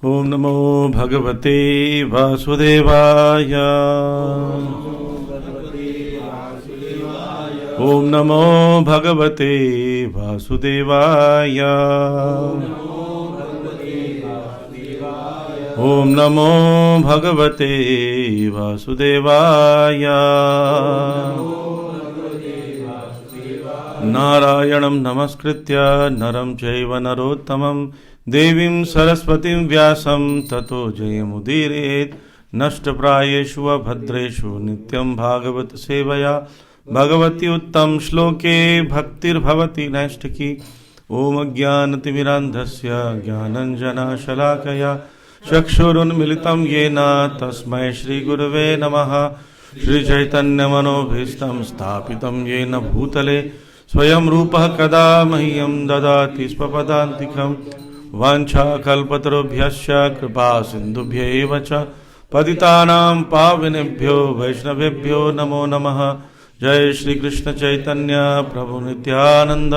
ओम नमो भगवते वासुदेवाय। ओम नमो भगवते वासुदेवाय। ओम नमो भगवते वासुदेवाय। नारायणं नमस्कृत्य नरं चैव नरोत्तमं देवीं सरस्वतीं व्यासं ततो जयमुदीरयेत्। नष्टप्रायेषु भद्रेषु नित्यं भागवत सेवया भगवती उत्तम श्लोके भक्तिर्भवति नैष्ठिकी। ओम अज्ञानतिमिरान्धस्य ज्ञानञ्जनशलाकया चक्षुरुन्मिलितं येन तस्मै श्रीगुरवे नमः। श्रीचैतन्यमनोभीष्टं स्थापितं येन भूतले स्वयं रूपः कदा मह्यं ददाति स्वपदान्तिकम्। वाञ्छाकल्पतरुभ्यश्च कृपा सिन्धुभ्यैव च पतितानां पावनेभ्यो वैष्णवेभ्यो नमो नमः। जय श्री कृष्ण चैतन्य प्रभु नित्यानंद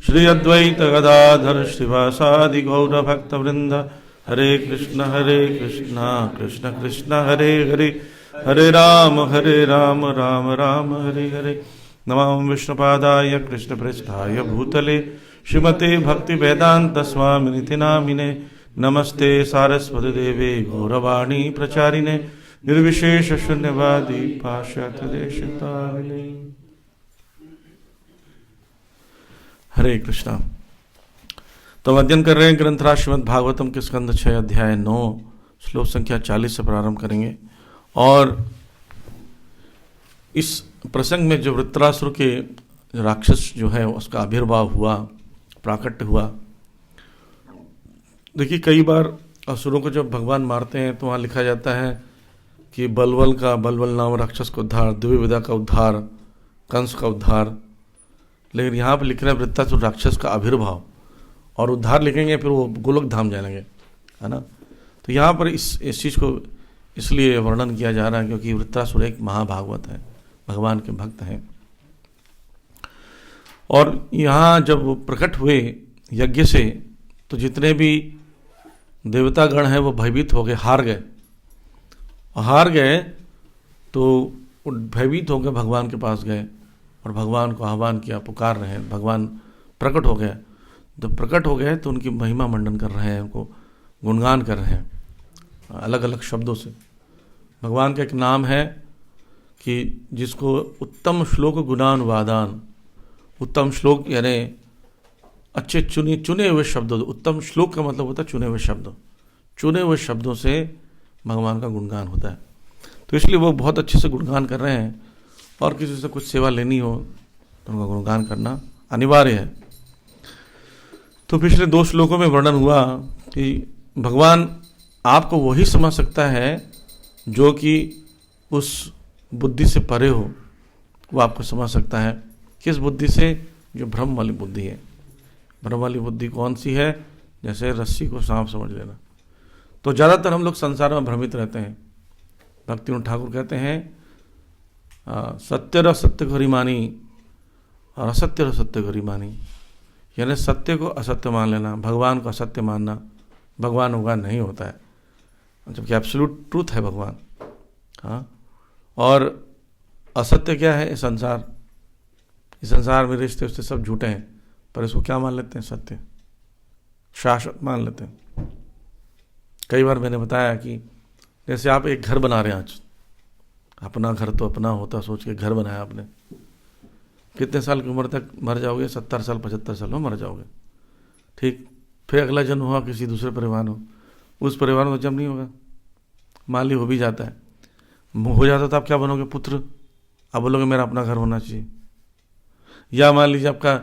श्री अद्वैत गदाधर श्रीवासादि गौर भक्तवृंद। हरे कृष्ण कृष्ण कृष्ण हरे हरे, हरे राम राम राम हरे हरे। नमो विष्णुपादाय कृष्ण प्रेष्ठाय भूतले श्रीमते भक्ति वेदांत स्वामिनिति नामिने। नमस्ते सारस्वती देवे गौरवाणी प्रचारिणे निर्विशेष शून्यवादी पाश्चात्य देशतारिणे। हरे कृष्णा। तो हम अध्ययन कर रहे हैं ग्रंथराज श्रीमद् भागवतम के स्कंद 6 अध्याय 9 श्लोक संख्या 40 से प्रारंभ करेंगे। और इस प्रसंग में जो वृत्रासुर के राक्षस जो है उसका आविर्भाव हुआ, प्राकट्य हुआ। देखिए कई बार असुरों को जब भगवान मारते हैं तो वहाँ लिखा जाता है कि बलवल नाम राक्षस का उद्धार, द्विविदा का उद्धार, कंस का उद्धार। लेकिन यहाँ पर लिख रहे हैं वृत्रासुर राक्षस का आविर्भाव, और उद्धार लिखेंगे फिर वो गोलोक धाम जाएंगे, है ना। तो यहाँ पर इस चीज़ को इसलिए वर्णन किया जा रहा है क्योंकि वृत्रासुर एक महाभागवत है, भगवान के भक्त हैं। और यहाँ जब वो प्रकट हुए यज्ञ से तो जितने भी देवतागण हैं वो भयभीत हो गए, हार गए तो भयभीत हो गए, भगवान के पास गए और भगवान को आह्वान किया, पुकार रहे हैं। भगवान प्रकट हो गए, जब प्रकट हो गए तो उनकी महिमा मंडन कर रहे हैं, उनको गुणगान कर रहे हैं अलग अलग शब्दों से। भगवान का एक नाम है कि जिसको उत्तम श्लोक गुणानुवादान, उत्तम श्लोक यानी अच्छे चुने हुए शब्दों, उत्तम श्लोक का मतलब होता है चुने हुए शब्द, चुने हुए शब्दों से भगवान का गुणगान होता है। तो इसलिए वो बहुत अच्छे से गुणगान कर रहे हैं, और किसी से कुछ सेवा लेनी हो तो उनका गुणगान करना अनिवार्य है। तो पिछले 2 श्लोकों में वर्णन हुआ कि भगवान आपको वही समझ सकता है जो कि उस बुद्धि से परे हो, वो आपको समझ सकता है। किस बुद्धि से? जो भ्रम वाली बुद्धि है। भ्रम वाली बुद्धि कौन सी है? जैसे रस्सी को सांप समझ लेना। तो ज़्यादातर हम लोग संसार में भ्रमित रहते हैं। भक्तिनाथ ठाकुर कहते हैं सत्य र सत्य घरी मानी और असत्य र सत्य घरी मानी, यानी सत्य को असत्य मान लेना, भगवान को असत्य मानना। भगवान भगवान नहीं होता है, जबकि एब्सोल्यूट ट्रूथ है भगवान। हाँ, और असत्य क्या है? संसार। इस संसार में रिश्ते उससे सब झूठे हैं, पर इसको क्या मान लेते हैं? सत्य, शाश्वत मान लेते हैं। कई बार मैंने बताया कि जैसे आप एक घर बना रहे हैं, आज अपना घर तो अपना होता सोच के घर बनाया आपने, कितने साल की उम्र तक मर जाओगे? 70 साल 75 साल में मर जाओगे। ठीक, फिर अगला जन्म हुआ किसी दूसरे परिवार हो, उस परिवार में जन्म नहीं होगा, माली हो भी जाता है, हो जाता तो आप क्या बनोगे? पुत्र। आप बोलोगे मेरा अपना घर होना चाहिए। या मान लीजिए आपका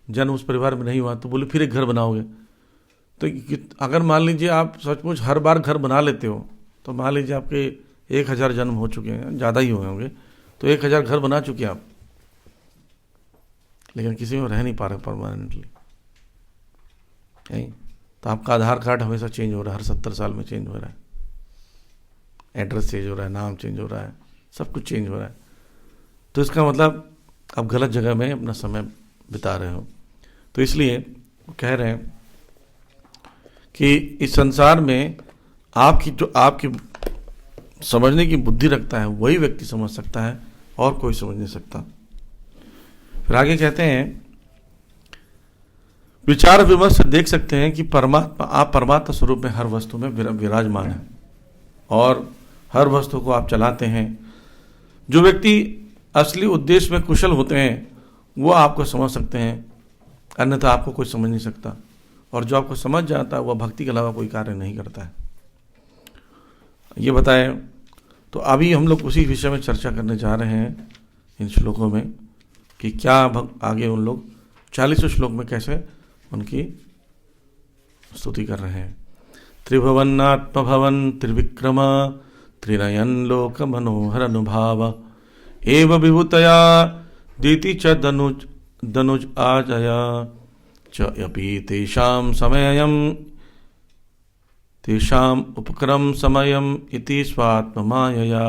जन्म उस परिवार में नहीं हुआ तो बोले फिर एक घर बनाओगे। तो अगर मान लीजिए आप सचमुच हर बार घर बना लेते हो तो मान लीजिए आपके 1000 जन्म हो चुके हैं, ज़्यादा ही हुए होंगे, तो 1000 घर बना चुके हैं आप, लेकिन किसी में रह नहीं पा रहे परमानेंटली। तो आपका आधार कार्ड हमेशा चेंज हो रहा है, हर 70 साल में चेंज हो रहा है, एड्रेस चेंज हो रहा है, नाम चेंज हो रहा है, सब कुछ चेंज हो रहा है। तो इसका मतलब आप गलत जगह में अपना समय बिता रहे हो। तो इसलिए कह रहे हैं कि इस संसार में आपकी समझने की बुद्धि रखता है वही व्यक्ति समझ सकता है, और कोई समझ नहीं सकता। फिर आगे कहते हैं, विचार विमर्श से देख सकते हैं कि आप परमात्मा स्वरूप में हर वस्तु में विराजमान है और हर वस्तु को आप चलाते हैं। जो व्यक्ति असली उद्देश्य में कुशल होते हैं वो आपको समझ सकते हैं, अन्यथा आपको कोई समझ नहीं सकता। और जो आपको समझ जाता है वह भक्ति के अलावा कोई कार्य नहीं करता है। ये बताएं, तो अभी हम लोग उसी विषय में चर्चा करने जा रहे हैं इन श्लोकों में कि क्या आगे उन लोग 40वें श्लोक में कैसे उनकी स्तुति कर रहे हैं। त्रिभुवनात्मभवन त्रिविक्रम त्रिनयन लोक मनोहर अनुभाव एव विभूतया दीति च दनुज आजया च अपि तेषां समयम् तेषाम् उपक्रम समयम् इति स्वात्ममायया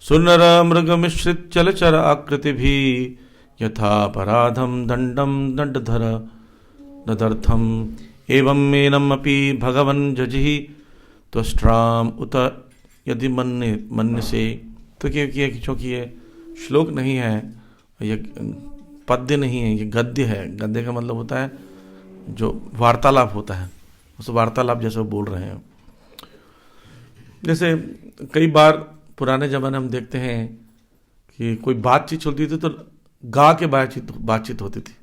सुनर मृगमिश्रित चलचर आकृतिभिः यथापराधं दंडं दंडधर नदर्थम एवं मेनम अपि भगवन् जजिहि त्वष्ट्राम उत यदि मन्य से। तो क्योंकि ये श्लोक नहीं है, ये पद्य नहीं है, ये गद्य है। गद्य का मतलब होता है जो वार्तालाप होता है, उस वार्तालाप जैसे बोल रहे हैं। जैसे कई बार पुराने ज़माने हम देखते हैं कि कोई बातचीत चलती थी तो गा के बातचीत होती थी।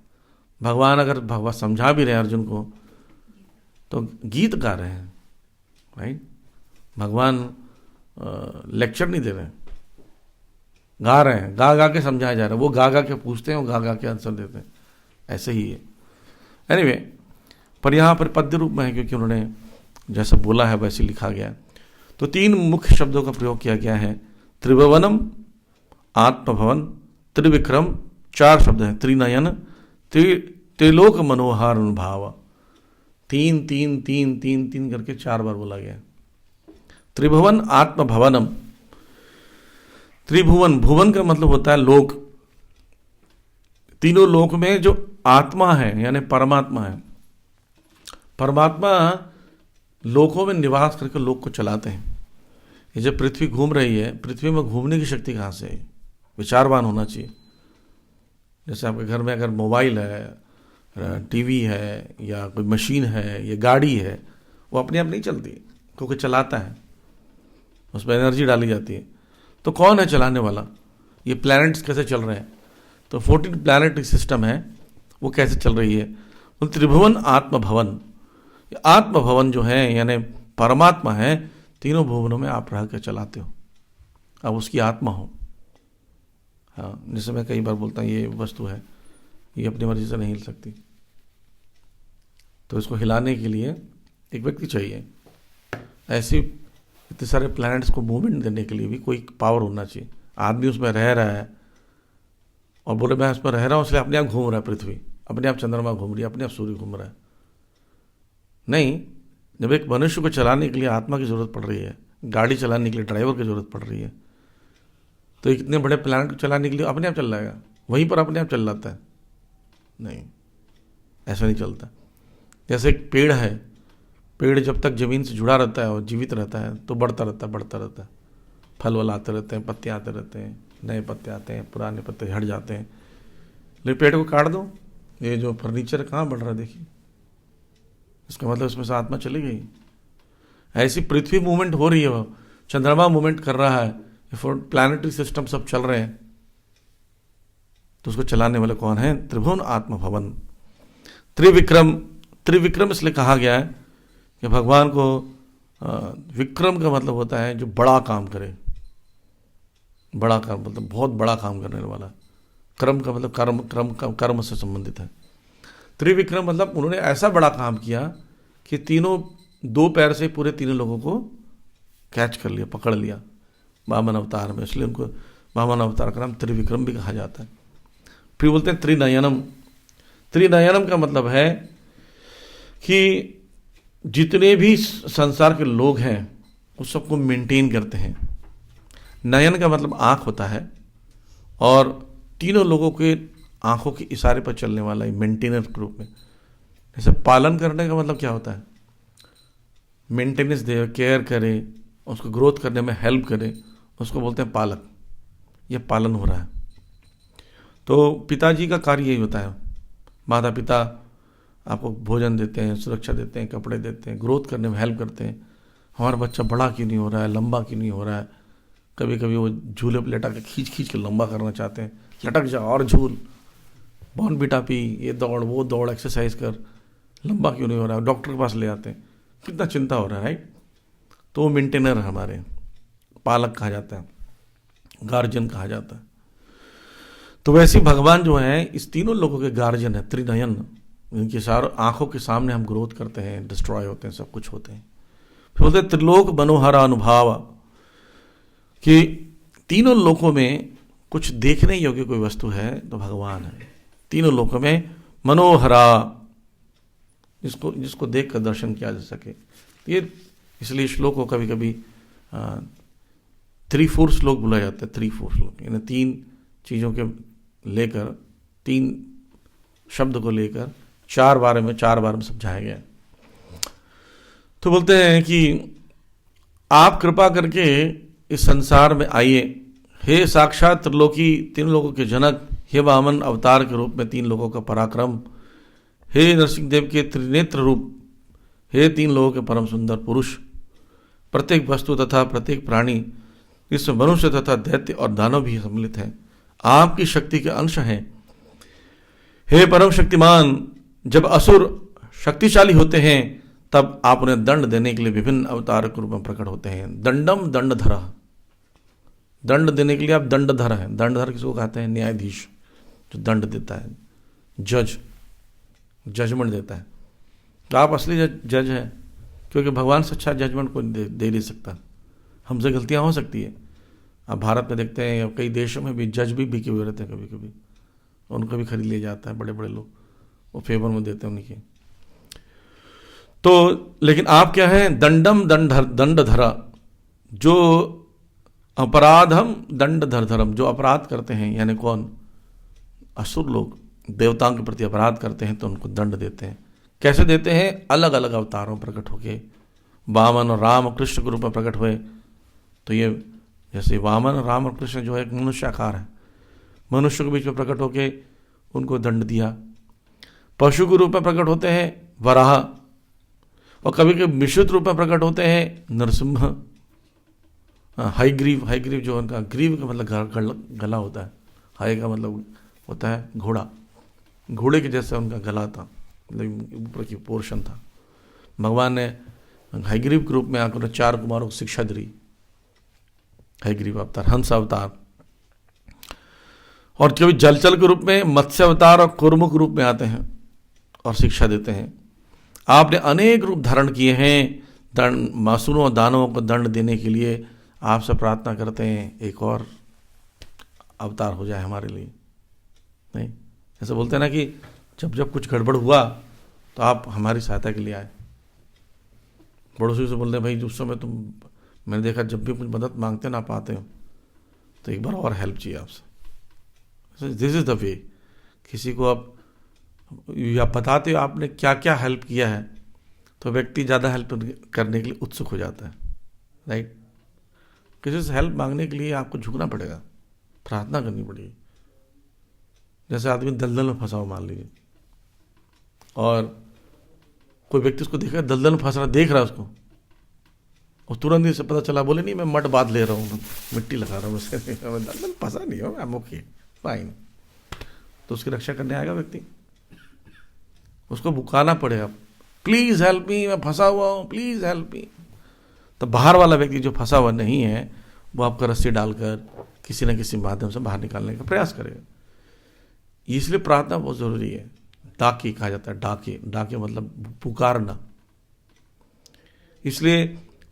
भगवान समझा भी रहे हैं अर्जुन को तो गीत गा रहे हैं, राइट। भगवान लेक्चर नहीं दे रहे हैं, गा रहे हैं, गा के समझाया जा रहा है। वो गा के पूछते हैं, वो गा के आंसर देते हैं, ऐसे ही है। एनीवे, पर यहाँ पर पद्य रूप में है क्योंकि उन्होंने जैसा बोला है वैसे लिखा गया। तो 3 मुख्य शब्दों का प्रयोग किया गया है, त्रिभुवनम, आत्मभवन, त्रिविक्रम। 4 शब्द हैं, त्रिनयन, त्रिलोक मनोहर अनुभाव। 3 करके 4 बार बोला गया। त्रिभुवन आत्मभवनम, त्रिभुवन, भुवन का मतलब होता है लोक। तीनों लोक में जो आत्मा है यानी परमात्मा है, परमात्मा लोकों में निवास करके लोक को चलाते हैं। ये जब पृथ्वी घूम रही है, पृथ्वी में घूमने की शक्ति कहाँ से है? विचारवान होना चाहिए। जैसे आपके घर में अगर मोबाइल है, टीवी है, या कोई मशीन है, या गाड़ी है, वो अपने आप नहीं चलती, क्योंकि चलाता है, उस पर एनर्जी डाली जाती है। तो कौन है चलाने वाला? ये प्लैनेट्स कैसे चल रहे हैं? तो 14 प्लैनेटरी सिस्टम है, वो कैसे चल रही है? तो त्रिभुवन आत्मभवन, आत्मभवन जो है यानी परमात्मा है, तीनों भुवनों में आप रह कर चलाते हो, आप उसकी आत्मा हो। हाँ, जैसे मैं कई बार बोलता हूँ ये वस्तु है, ये अपनी मर्जी से नहीं हिल सकती, तो इसको हिलाने के लिए एक व्यक्ति चाहिए। ऐसे इतने सारे प्लैनेट्स को मूवमेंट देने के लिए भी कोई पावर होना चाहिए। आदमी उसमें रह रहा है और बोले मैं उसमें रह रहा हूँ इसलिए अपने आप घूम रहा है, पृथ्वी अपने आप चंद्रमा घूम रही है, अपने आप सूर्य घूम रहा है। नहीं, जब एक मनुष्य को चलाने के लिए आत्मा की जरूरत पड़ रही है, गाड़ी चलाने के लिए ड्राइवर की जरूरत पड़ रही है, तो इतने बड़े प्लैनेट को चलाने के लिए अपने आप चल जाएगा, वहीं पर अपने आप चल जाता है? नहीं, ऐसा नहीं चलता। जैसे एक पेड़ है, पेड़ जब तक जमीन से जुड़ा रहता है और जीवित रहता है तो बढ़ता रहता है, फल वल आते रहते हैं, पत्ते आते रहते हैं, नए पत्ते आते हैं, पुराने पत्ते हट जाते हैं। लेकिन पेड़ को काट दो, ये जो फर्नीचर कहाँ बढ़ रहा है देखिए, इसका मतलब इसमें से आत्मा चली गई। ऐसी पृथ्वी मूवमेंट हो रही है, चंद्रमा मूवमेंट कर रहा है, प्लैनेटरी सिस्टम सब चल रहे हैं, तो उसको चलाने वाले कौन है? त्रिभुवन आत्मभवन। त्रिविक्रम, त्रिविक्रम इसलिए कहा गया है कि भगवान को विक्रम का मतलब होता है जो बड़ा काम करे। बड़ा काम मतलब बहुत बड़ा काम करने वाला। क्रम का मतलब कर्म से संबंधित है। त्रिविक्रम मतलब उन्होंने ऐसा बड़ा काम किया कि तीनों 2 पैर से पूरे तीनों लोगों को कैच कर लिया, पकड़ लिया वामन अवतार में, इसलिए उनको वामन अवतार का नाम त्रिविक्रम भी कहा जाता है। फिर बोलते हैं त्रिनयनम। त्रिनयनम का मतलब है कि जितने भी संसार के लोग हैं उस सबको मेंटेन करते हैं। नयन का मतलब आँख होता है, और तीनों लोगों के आँखों के इशारे पर चलने वाला है मेंटेनर के रूप में। जैसे पालन करने का मतलब क्या होता है? मेंटेनेंस दे, केयर करे, उसको ग्रोथ करने में हेल्प करे, उसको बोलते हैं पालक। ये पालन हो रहा है। तो पिताजी का कार्य यही होता है। माता पिता आपको भोजन देते हैं, सुरक्षा देते हैं, कपड़े देते हैं, ग्रोथ करने में हेल्प करते हैं। हमारा बच्चा बड़ा क्यों नहीं हो रहा है, लंबा क्यों नहीं हो रहा है। कभी कभी वो झूले पर लटा के खींच खींच के लंबा करना चाहते हैं, लटक जा और झूल, बॉर्नवीटा पी, ये दौड़ वो दौड़, एक्सरसाइज कर, लंबा क्यों नहीं हो रहा है। डॉक्टर के पास ले आते हैं, कितना चिंता हो रहा है, राइट। तो वो मेंटेनर है हमारे, पालक कहा जाता है, गार्जियन कहा जाता है। तो वैसे ही भगवान जो है इस तीनों लोगों के गार्जियन है, त्रिनयन। इनके सारे आंखों के सामने हम ग्रोथ करते हैं, डिस्ट्रॉय होते हैं, सब कुछ होते हैं। फिर बोलते त्रिलोक मनोहरा अनुभाव, कि तीनों लोकों में कुछ देखने योग्य कोई वस्तु है तो भगवान है। तीनों लोकों में मनोहरा, जिसको जिसको देख कर दर्शन किया जा सके। ये इसलिए श्लोक को कभी कभी 3-4 श्लोक बोला जाता है। 3-4 श्लोक यानी 3 चीज़ों के लेकर, 3 शब्द को लेकर 4 बार में समझाया गया। तो बोलते हैं कि आप कृपा करके इस संसार में आइए, हे साक्षात त्रिलोकी, 3 लोगों के जनक, हे वामन अवतार के रूप में 3 लोगों का पराक्रम, हे नरसिंहदेव के त्रिनेत्र रूप, हे 3 लोगों के परम सुंदर पुरुष। प्रत्येक वस्तु तथा प्रत्येक प्राणी, इसमें मनुष्य तथा दैत्य और दानव भी सम्मिलित हैं, आपकी शक्ति के अंश हैं। हे परम शक्तिमान, जब असुर शक्तिशाली होते हैं तब आप उन्हें दंड देने के लिए विभिन्न अवतार के रूप में प्रकट होते हैं। दंडम दंडधर, दंड देने के लिए आप दंडधर हैं। दंडधर किसको कहते हैं? न्यायाधीश, जो दंड देता है, जज, जजमेंट देता है। तो आप असली जज है, क्योंकि भगवान से अच्छा जजमेंट कोई दे नहीं सकता। हमसे गलतियां हो सकती है। आप भारत में देखते हैं कई देशों में भी जज भी बिके हुए रहते हैं, कभी कभी उनको भी खरीद लिया जाता है, बड़े बड़े लोग वो फेवर में देते हैं उनके। तो लेकिन आप क्या है? दंडम दंडधरा, जो अपराधम दंडधरधरम, जो अपराध करते हैं, यानी कौन? असुर लोग देवताओं के प्रति अपराध करते हैं तो उनको दंड देते हैं। कैसे देते हैं? अलग अलग अवतारों प्रकट होके, वामन और राम और कृष्ण के रूप में प्रकट हुए। तो ये जैसे वामन, राम और कृष्ण जो है एक मनुष्य आकार है, मनुष्य के बीच में प्रकट होके उनको दंड दिया। पशु के रूप में प्रकट होते हैं वराह, और कभी कभी मिश्रित रूप में प्रकट होते हैं नरसिम्हा, हाईग्रीव। हाईग्रीव जो उनका ग्रीव का मतलब गला होता है, हाई का मतलब होता है घोड़ा, घोड़े के जैसा उनका गला था, मतलब ऊपर की पोर्शन था। भगवान ने हाईग्रीव के रूप में आकर 4 कुमारों को शिक्षा दी। हाईग्रीव अवतार, हंस अवतार, और कभी जलचर के रूप में मत्स्य अवतार और कूर्म के रूप में आते हैं और शिक्षा देते हैं। आपने अनेक रूप धारण किए हैं, दंड मासूरों और दानवों को दंड देने के लिए आपसे प्रार्थना करते हैं एक और अवतार हो जाए हमारे लिए। नहीं, ऐसे बोलते हैं ना कि जब जब कुछ गड़बड़ हुआ तो आप हमारी सहायता के लिए आए। पड़ोसी से बोलते हैं भाई उस समय तुम, मैंने देखा जब भी कुछ मदद मांगते ना पाते हो तो एक बार और हेल्प चाहिए आपसे। This is the way. किसी को आप या बताते हो आपने क्या क्या हेल्प किया है तो व्यक्ति ज़्यादा हेल्प करने के लिए उत्सुक हो जाता है, राइट। किसी से हेल्प मांगने के लिए आपको झुकना पड़ेगा, प्रार्थना करनी पड़ेगी। जैसे आदमी दलदल में फंसा हो मान लीजिए, और कोई व्यक्ति उसको देखा दलदल में फंस रहा, देख रहा है उसको, और तुरंत ही से पता चला, बोले नहीं मैं मड बांध ले रहा हूँ, मिट्टी लगा रहा हूँ, मैं दलदल फंसा नहीं हो, आई एम ओके फाइन। तो उसकी रक्षा करने आएगा व्यक्ति, उसको बुकाना पड़ेगा, प्लीज हेल्प मी, मैं फंसा हुआ हूँ, प्लीज हेल्प मी। तो बाहर वाला व्यक्ति जो फंसा हुआ नहीं है वो आपका रस्सी डालकर किसी न किसी माध्यम से बाहर निकालने का प्रयास करेगा। इसलिए प्रार्थना बहुत जरूरी है। डाके कहा जाता है, डाके, डाके मतलब पुकारना। इसलिए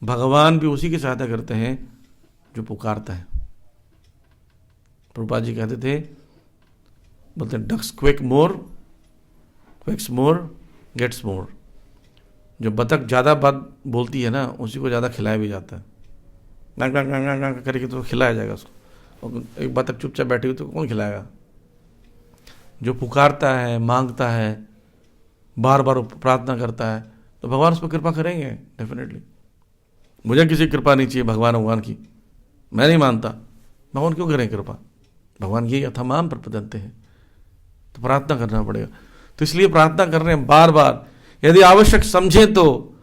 भगवान भी उसी की सहायता करते हैं जो पुकारता है। प्रभुपाद जी कहते थे, बोलते हैं डक्स क्विक मोर, क्विक्स मोर गेट्स मोर। जो बतख ज़्यादा बात बोलती है ना उसी को ज़्यादा खिलाया भी जाता है। गांग गांग गांग गांग गांग करके तो खिलाया जाएगा उसको, और एक बतख चुपचाप बैठी हुई तो कौन खिलाएगा। जो पुकारता है, मांगता है, बार बार प्रार्थना करता है, तो भगवान उस पर कृपा करेंगे डेफिनेटली। मुझे किसी की कृपा नहीं चाहिए भगवान की, मैं नहीं मानता। भगवान क्यों करें कृपा? भगवान ये अथमाम प्रपद्यन्ते हैं, तो प्रार्थना करना पड़ेगा। तो इसलिए प्रार्थना कर रहे हैं बार बार, यदि आवश्यक समझे तो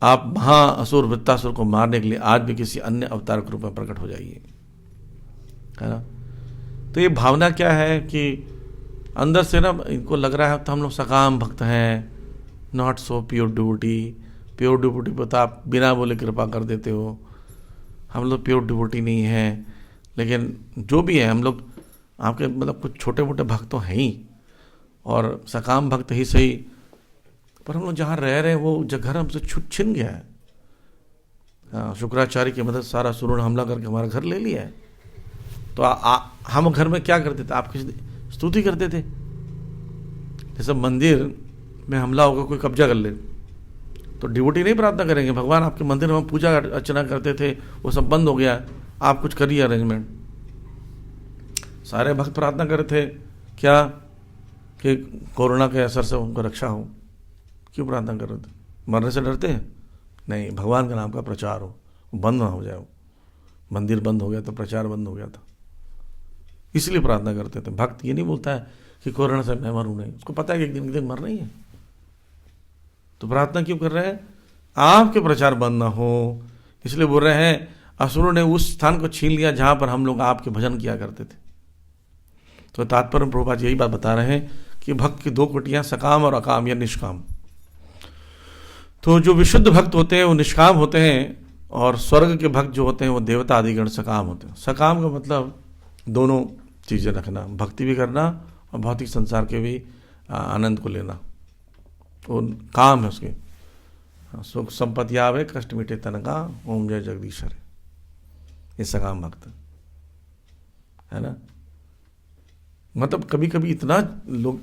आप महाअसुर वृत्तासुर को मारने के लिए आज भी किसी अन्य अवतार के रूप में प्रकट हो जाइए, है ना। तो ये भावना क्या है कि अंदर से ना इनको लग रहा है तो हम लोग सकाम भक्त हैं, not so pure devotee. Pure devotee पर तो आप बिना बोले कृपा कर देते हो, हम लोग प्योर डिवोटी नहीं हैं। लेकिन जो भी है हम लोग आपके मतलब कुछ छोटे मोटे भक्त तो हैं ही, और सकाम भक्त ही सही, पर हम लोग जहाँ रह रहे हैं वो घर हमसे छिन गया है। हाँ, शुक्राचार्य की मदद सारा असुरों ने हमला करके हमारा घर ले लिया है। तो हम घर में क्या करते थे? आपकी स्तुति करते थे। जैसे मंदिर में हमला होकर कोई कब्जा कर ले तो डिवोटी नहीं प्रार्थना करेंगे, भगवान आपके मंदिर में पूजा अर्चना करते थे, वो सब बंद हो गया, आप कुछ करिए अरेंजमेंट। सारे भक्त प्रार्थना कर रहे थे क्या कि कोरोना के असर से उनको रक्षा हो। क्यों प्रार्थना कर रहे थे? मरने से डरते हैं? नहीं, भगवान का नाम का प्रचार हो, बंद ना हो जाए। मंदिर बंद हो गया तो प्रचार बंद हो गया था, इसलिए प्रार्थना करते थे। भक्त ये नहीं बोलता है कि कोरोना से मैं मरूं, नहीं, उसको पता है कि एक दिन मरना ही है। तो प्रार्थना क्यों कर रहे हैं? आपके प्रचार बंद ना हो, इसलिए बोल रहे हैं असुरों ने उस स्थान को छीन लिया जहां पर हम लोग आपके भजन किया करते थे। तो तात्पर्य प्रभुपाद यही बात बता रहे हैं कि भक्त की दो कोटियां, सकाम और अकाम या निष्काम। तो जो विशुद्ध भक्त होते हैं वो निष्काम होते हैं, और स्वर्ग के भक्त जो होते हैं वो देवता आदिगण सकाम होते हैं। सकाम का मतलब दोनों चीज़ें रखना, भक्ति भी करना और भौतिक संसार के भी आनंद को लेना, तो काम है उसके। सुख संपत्ति आवे, कष्ट मिटे तन का, ओम जय जगदीश्वर, ये सकाम भक्त है ना। मतलब कभी कभी इतना लोग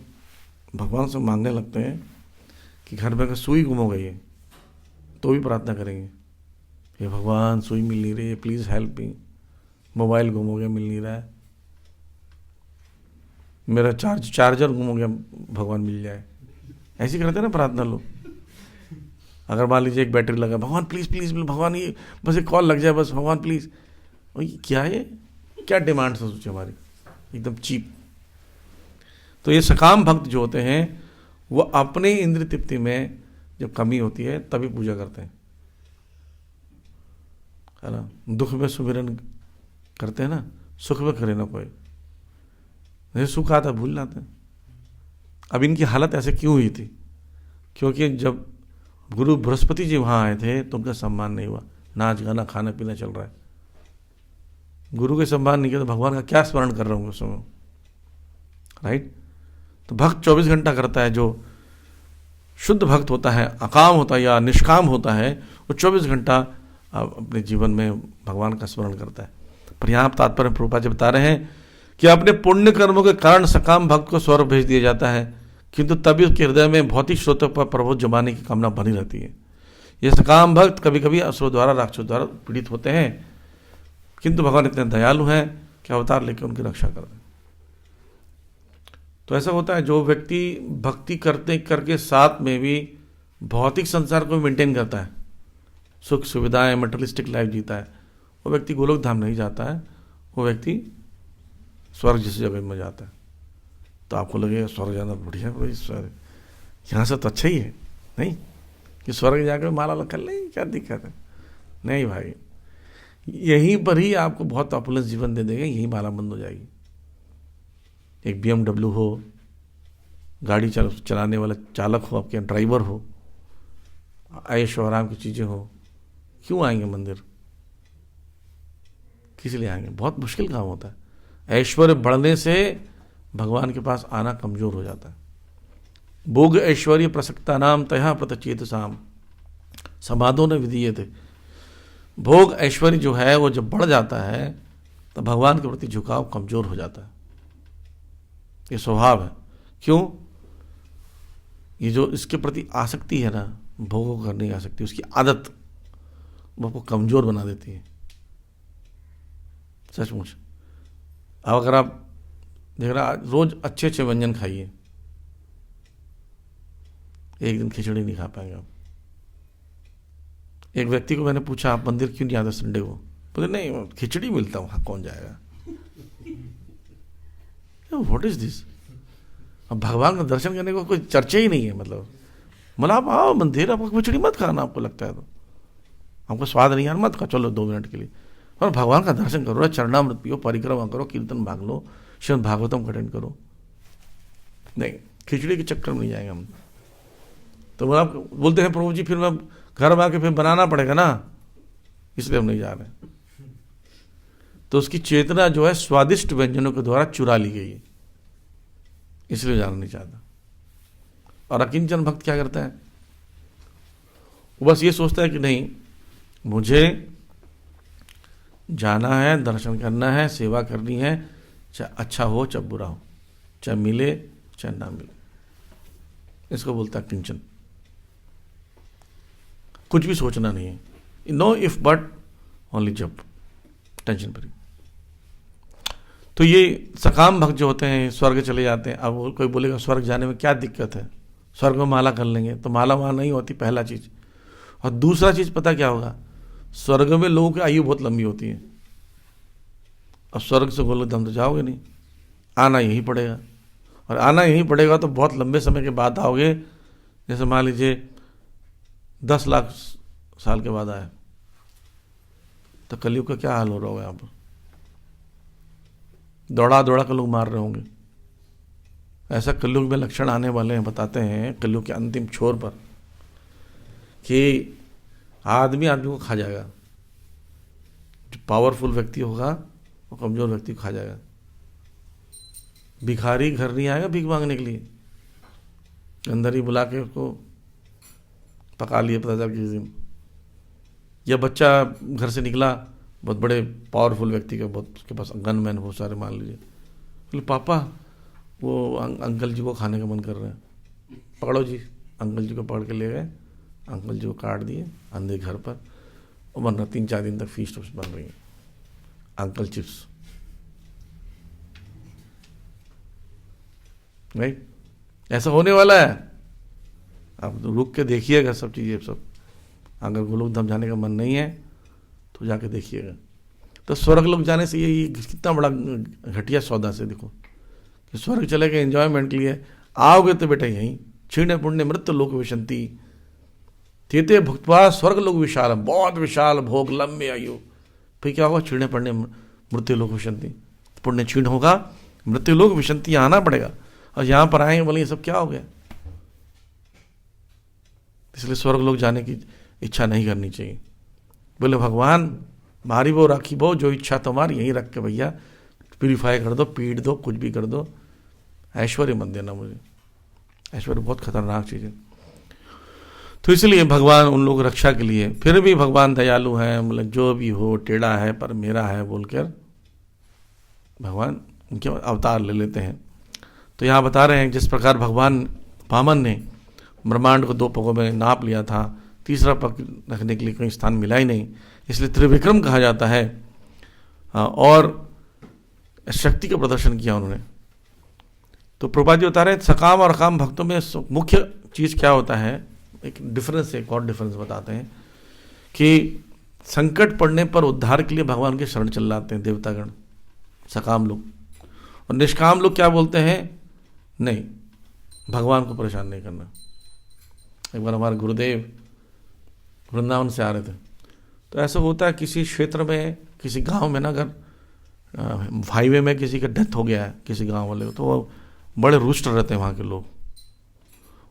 भगवान से मांगने लगते हैं कि घर में अगर सुई गुम हो गई है तो भी प्रार्थना करेंगे, ये भगवान सुई मिल नहीं रही है, प्लीज़ हेल्प मी। मोबाइल गुम हो गया, मिल नहीं रहा है, मेरा चार्जर गुम हो गया, भगवान मिल जाए। ऐसे करते हैं ना प्रार्थना लोग। अगर मान लीजिए एक बैटरी लगा, भगवान प्लीज़ प्लीज़, भगवान ये बस एक कॉल लग जाए बस, भगवान प्लीज़। और ये क्या है, क्या डिमांड से सोचे हमारी, एकदम चीप। तो ये सकाम भक्त जो होते हैं वो अपने इंद्रिय तृप्ति में जब कमी होती है तभी पूजा करते हैं, है ना। दुख में सुमिरन करते हैं ना, सुख में करे ना कोई, नहीं सुख आता भूल जाते हैं। अब इनकी हालत ऐसे क्यों हुई थी? क्योंकि जब गुरु बृहस्पति जी वहाँ आए थे तो उनका सम्मान नहीं हुआ, नाच गाना खाना पीना चल रहा है। गुरु के सम्मान नहीं किया तो भगवान का क्या स्मरण कर रहा हूँ उस समय, राइट। तो भक्त 24 घंटा करता है, जो शुद्ध भक्त होता है, अकाम होता है या निष्काम होता है, वो 24 घंटा अपने जीवन में भगवान का स्मरण करता है। पर यहाँ तात्पर्य प्रभुपाद जी बता रहे हैं कि अपने पुण्य कर्मों के कारण सकाम भक्त को स्वर्ग भेज दिया जाता है, किंतु तभी उसके हृदय में भौतिक स्रोतों पर प्रभु जमाने की कामना बनी रहती है। ये सकाम भक्त कभी कभी असुरों द्वारा, राक्षसों द्वारा पीड़ित होते हैं, किंतु भगवान इतने दयालु हैं कि अवतार लेकर उनकी रक्षा कर दें। तो ऐसा होता है जो व्यक्ति भक्ति करते करके साथ में भी भौतिक संसार को मेंटेन करता है, सुख सुविधाएं मटेरियलिस्टिक लाइफ जीता है, वो व्यक्ति गोलोक धाम नहीं जाता है, वो व्यक्ति स्वर्ग जैसी जगह में जाता है। तो आपको लगेगा स्वर्ग जाना बढ़िया, भाई स्वर्ग यहाँ से तो अच्छा ही है, नहीं कि स्वर्ग जाकर माला कर ले, क्या दिक्कत है? नहीं भाई, यहीं पर ही आपको बहुत ऑपुलेंस जीवन दे देगा, यहीं माला बंद हो जाएगी। एक BMW हो, गाड़ी चलाने वाला चालक हो, आपके ड्राइवर हो, ऐश और आराम की चीज़ें हो, क्यों आएंगे मंदिर? किस लिए आएंगे? बहुत मुश्किल काम होता है। ऐश्वर्य बढ़ने से भगवान के पास आना कमजोर हो जाता है। भोग ऐश्वर्य प्रसक्ता नाम तया प्रतचेत साम समाधो ने विधीये थे। भोग ऐश्वर्य जो है वो जब बढ़ जाता है तो भगवान के प्रति झुकाव कमजोर हो जाता है, ये स्वभाव है। क्यों? ये जो इसके प्रति आसक्ति है ना, भोगों करने की आसक्ति, उसकी आदत वो आपको कमजोर बना देती है, सचमुच। अब अगर आप देख रहा रोज अच्छे व्यंजन खाइए, एक दिन खिचड़ी नहीं खा पाएंगे आप, एक व्यक्ति को मैंने पूछा, आप मंदिर क्यों नहीं आते संडे को? बोले नहीं, खिचड़ी मिलता वहाँ, कौन जाएगा? What is this? अब भगवान का दर्शन करने को कोई चर्चा ही नहीं है। मतलब आप आओ मंदिर, आपको खिचड़ी मत खाना, आपको लगता है तो, हमको स्वाद नहीं यार, मत खा, चलो 2 मिनट के लिए, और भगवान का दर्शन करो, चरणामृत पियो, परिक्रमा करो, कीर्तन भाग लो, श्रीमद् भागवतम का अटेंड करो। नहीं, खिचड़ी के चक्कर में नहीं जाएंगे हम। तो वो आप बोलते हैं प्रभु जी फिर मैं घर में आके फिर बनाना पड़ेगा ना, इसलिए हम नहीं जा रहे। तो उसकी चेतना जो है स्वादिष्ट व्यंजनों के द्वारा चुरा ली गई है, इसलिए जाना नहीं चाहता। और अकिंचन भक्त क्या करता है? वो बस ये सोचता है कि नहीं, मुझे जाना है, दर्शन करना है, सेवा करनी है, चाहे अच्छा हो चाहे बुरा हो, चाहे मिले चाहे ना मिले। इसको बोलता है किंचन। कुछ भी सोचना नहीं है, नो इफ बट, ओनली जब, टेंशन फ्री। तो ये सकाम भक्त जो होते हैं स्वर्ग चले जाते हैं। अब कोई बोलेगा स्वर्ग जाने में क्या दिक्कत है, स्वर्ग में माला कर लेंगे, तो माला वहाँ नहीं होती, पहला चीज। और दूसरा चीज पता क्या होगा, स्वर्ग में लोगों की आयु बहुत लंबी होती है। अब स्वर्ग से गोलोक धाम तो जाओगे नहीं, आना यहीं पड़ेगा, और आना यहीं पड़ेगा तो बहुत लंबे समय के बाद आओगे। जैसे मान लीजिए 10 लाख साल के बाद आए, तो कलयुग का क्या हाल हो रहा होगा? यहाँ पर दौड़ा दौड़ा कर लोग मार रहे होंगे। ऐसा कलयुग में लक्षण आने वाले हैं, बताते हैं कलयुग के अंतिम छोर पर, कि आदमी को खा जाएगा। जो पावरफुल व्यक्ति होगा वो कमजोर व्यक्ति को खा जाएगा। भिखारी घर नहीं आएगा भीख मांगने के लिए, अंदर ही बुला के उसको पका लिए पता चल किसी दिन। या बच्चा घर से निकला बहुत बड़े पावरफुल व्यक्ति का, बहुत उसके पास गनमैन बहुत सारे, मान लीजिए, बोले पापा वो अंकल जी को खाने का मन कर रहा है, पकड़ो जी। अंकल जी को पकड़ के ले गए, अंकल जी को काट दिए अंधे घर पर, और बन रहा 3-4 दिन तक फीस बन रही है, अंकल चिप्स। नहीं, ऐसा होने वाला है। आप रुक के देखिएगा सब चीज़ें सब। अगर गोलोक धाम जाने का मन नहीं है तो जाके देखिएगा। तो स्वर्ग लोग जाने से ये कितना बड़ा घटिया सौदा से, देखो कि स्वर्ग चले गए एंजॉयमेंट के लिए, आओगे तो बेटा यहीं क्षीण पुण्य मृत्यु लोक विशंति तीते भुक्त्वा स्वर्ग लोक विशाल, बहुत विशाल भोग, लंबे आयु। फिर क्या होगा? क्षीण पुण्य मृत्यु लोक विशंति, पुण्य क्षीण होगा, मृत्यु लोक विशंति आना पड़ेगा। और यहाँ पर आएंगे बोले ये सब क्या हो गया? इसलिए स्वर्ग लोग जाने की इच्छा नहीं करनी चाहिए। बोले भगवान मारी वो राखी वो, जो इच्छा तुम्हारी यहीं रख के भैया प्यूरिफाई कर दो, पीट दो, कुछ भी कर दो, ऐश्वर्य मत देना मुझे। ऐश्वर्य बहुत खतरनाक चीज़ है। तो इसलिए भगवान उन लोग रक्षा के लिए, फिर भी भगवान दयालु हैं, मतलब जो भी हो टेढ़ा है पर मेरा है बोलकर भगवान उनके अवतार ले लेते हैं। तो यहाँ बता रहे हैं जिस प्रकार भगवान वामन ने ब्रह्मांड को 2 पगों में नाप लिया था, तीसरा पग रखने के लिए कोई स्थान मिला ही नहीं, इसलिए त्रिविक्रम कहा जाता है। और शक्ति का प्रदर्शन किया उन्होंने। तो प्रभुपाद जी बता रहे हैं सकाम और अकाम भक्तों में मुख्य चीज़ क्या होता है, एक डिफरेंस है, एक और डिफरेंस बताते हैं कि संकट पड़ने पर उद्धार के लिए भगवान के शरण चल जाते हैं देवतागण, सकाम लोग। और निष्काम लोग क्या बोलते हैं? नहीं, भगवान को परेशान नहीं करना। एक बार हमारे गुरुदेव वृंदावन से आ रहे थे, तो ऐसा होता है किसी क्षेत्र में, किसी गांव में ना, अगर हाईवे में किसी का डेथ हो गया है किसी गांव वाले को, तो वो बड़े रुष्ट रहते हैं वहाँ के लोग,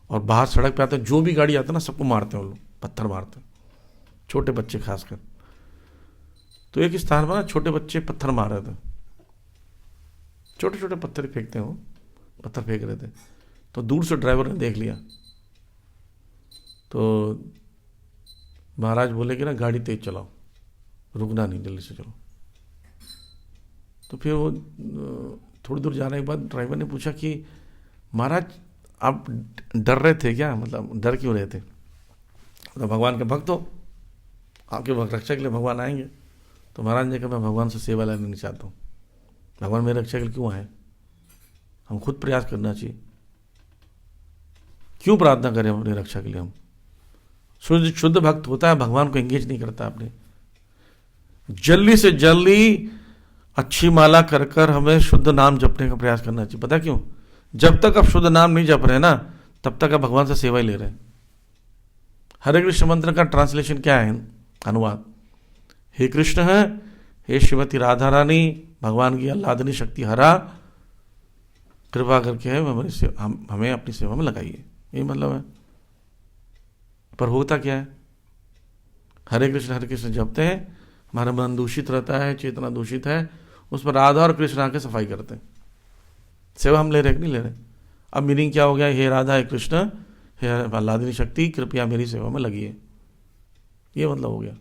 और बाहर सड़क पे आते हैं, जो भी गाड़ी आते हैं ना सबको मारते हैं वो लोग, पत्थर मारते हैं, छोटे बच्चे खासकर। तो एक स्थान पर ना छोटे बच्चे पत्थर मार रहे थे, छोटे छोटे पत्थर फेंकते हैं, वो पत्थर फेंक रहे थे। तो दूर से ड्राइवर ने देख लिया, तो महाराज बोले कि ना गाड़ी तेज चलाओ, रुकना नहीं, जल्दी से चलो। तो फिर वो थोड़ी दूर जाने के बाद ड्राइवर ने पूछा कि महाराज आप डर रहे थे क्या, मतलब डर क्यों रहे थे? तो भगवान के भक्त हो, आपके रक्षा के लिए भगवान आएंगे। तो महाराज ने कहा मैं भगवान से सेवा लेना नहीं चाहता हूँ, भगवान मेरे रक्षा के लिए क्यों आए? हम खुद प्रयास करना चाहिए, क्यों प्रार्थना करें अपनी रक्षा के लिए हम? शुद्ध शुद्ध भक्त होता है, भगवान को एंगेज नहीं करता अपने। जल्दी से जल्दी अच्छी माला कर कर हमें शुद्ध नाम जपने का प्रयास करना चाहिए। पता क्यों? जब तक आप शुद्ध नाम नहीं जप रहे ना, तब तक आप भगवान से सेवा ही ले रहे हैं। हरे कृष्ण मंत्र का ट्रांसलेशन क्या है, अनुवाद? हे कृष्ण है, हे श्रीमती राधा रानी, भगवान की आह्लादनी शक्ति हरा, कृपा करके हमें अपनी सेवा में लगाइए, ये मतलब है। पर होता क्या है? हरे कृष्ण जपते हैं, हमारा मन दूषित रहता है, चेतना दूषित है, उस पर राधा और कृष्ण आके सफाई करते हैं। सेवा हम ले रहे कि नहीं ले रहे? अब मीनिंग क्या हो गया? हे राधा, हे कृष्ण, हे आह्लादनी शक्ति, कृपया मेरी सेवा में लगिए, ये मतलब हो गया।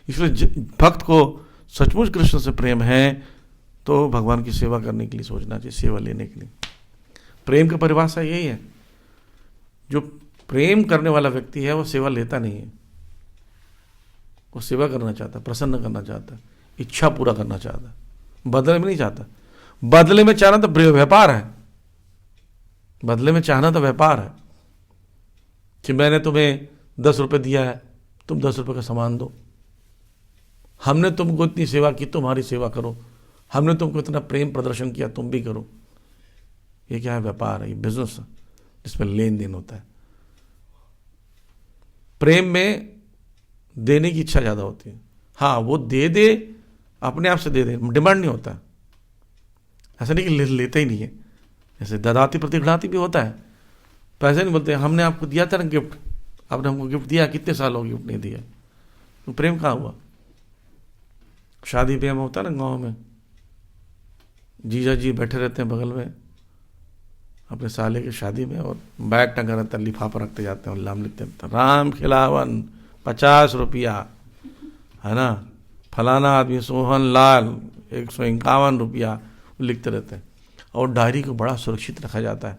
इसलिए भक्त को सचमुच कृष्ण से प्रेम है तो भगवान की सेवा करने के लिए सोचना चाहिए, सेवा लेने के लिए। प्रेम की परिभाषा यही है। जो प्रेम करने वाला व्यक्ति है वो सेवा लेता नहीं है, वो सेवा करना चाहता है, प्रसन्न करना चाहता है, इच्छा पूरा करना चाहता है, बदले में नहीं चाहता। बदले में चाहना तो व्यापार है, बदले में चाहना तो व्यापार है कि मैंने तुम्हें 10 रुपए दिया है, तुम 10 रुपए का सामान दो, हमने तुमको इतनी सेवा की, तुम्हारी सेवा करो, हमने तुमको इतना प्रेम प्रदर्शन किया, तुम भी करो। ये क्या है? व्यापार है, ये बिजनेस है जिसमें लेन देन होता है। प्रेम में देने की इच्छा ज्यादा होती है। हाँ, वो दे दे, अपने आप से दे दे, डिमांड नहीं होता। ऐसा नहीं कि लेते ही नहीं है, जैसे ददाती प्रतिगृहाती भी होता है। पैसे नहीं बोलते, हमने आपको दिया था ना गिफ्ट, आपने हमको गिफ्ट दिया, कितने साल हो गिफ्ट नहीं दिया, तो प्रेम कहाँ हुआ? शादी ब्याह में होता है ना गाँव में, जीजा जी बैठे रहते हैं बगल में अपने साले की शादी में, और बैग टंगा रहता है, लिफाफा रखते जाते हैं और नाम लिखते हैं, राम खिलावन 50 रुपया, है ना, फलाना आदमी सोहन लाल 151 रुपया, लिखते रहते हैं। और डायरी को बड़ा सुरक्षित रखा जाता है।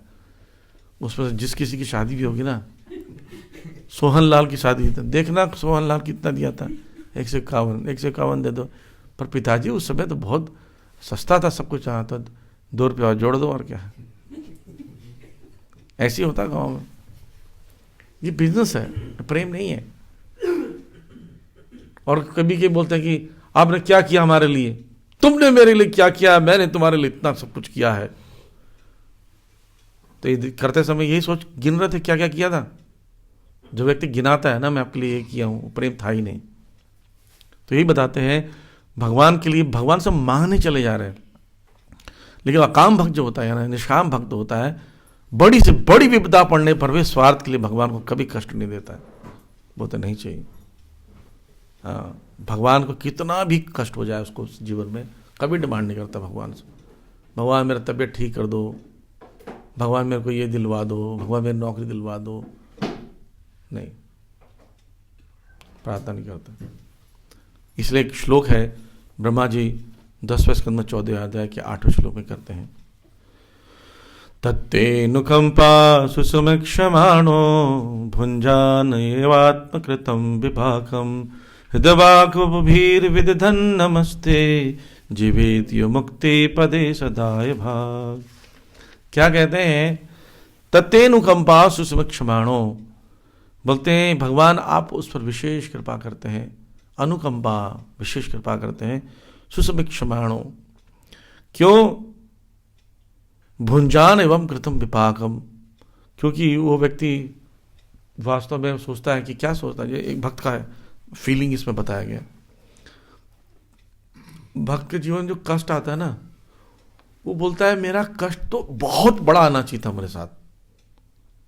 उसमें जिस किसी की शादी भी होगी ना, सोहन लाल की शादी, देखना सोहन लाल कितना दिया था, 151 दे दो। पर पिताजी उस समय तो बहुत सस्ता था, सब कुछ चाहता, 2 रुपया जोड़ दो, और क्या है। ऐसे ही होता गाँव में। ये बिजनेस है, प्रेम नहीं है। और कभी के बोलते हैं कि आपने क्या किया हमारे लिए, तुमने मेरे लिए क्या किया, मैंने तुम्हारे लिए इतना सब कुछ किया है। तो ये करते समय यही सोच गिन रहे थे क्या क्या किया था। जो व्यक्ति गिनाता है ना, मैं आपके लिए ये किया हूं, प्रेम था ही नहीं। तो यही बताते हैं, भगवान के लिए भगवान से मांगने चले जा रहे हैं, लेकिन अकाम भक्त जो होता है ना, निष्काम भक्त होता है, बड़ी से बड़ी विपदा पड़ने पर भी स्वार्थ के लिए भगवान को कभी कष्ट नहीं देता है। वो तो नहीं चाहिए। हाँ, भगवान को कितना भी कष्ट हो जाए उसको जीवन में, कभी डिमांड नहीं करता भगवान से, भगवान मेरा तबीयत ठीक कर दो, भगवान मेरे को ये दिलवा दो, भगवान मेरी नौकरी दिलवा दो, नहीं, प्रार्थना नहीं करता। इसलिए एक श्लोक है, ब्रह्मा जी 10वें स्कंद में 14वें अध्याय के 8वें श्लोक में करते हैं, तत्ते नुकंपा सुसुमक्षमाणो भुंजान एवात्मकृतं विभाकम हृदवाक्भीर्विदधन् नमस्ते जीवेत्यो मुक्ति पदे सदाय भाग। क्या कहते हैं? तत्तेनुकंपा सुसुमक्षमाणो, बोलते हैं भगवान आप उस पर विशेष कृपा करते हैं, अनुकंपा विशेष कृपा करते हैं, सुसुमक्षमाणो क्यों? भुंजान एवं कृतम विपाकम, क्योंकि वो व्यक्ति वास्तव में सोचता है कि क्या सोचता है, ये एक भक्त का है फीलिंग इसमें बताया गया। भक्त के जीवन जो कष्ट आता है ना, वो बोलता है मेरा कष्ट तो बहुत बड़ा आना चाहिए था मेरे साथ।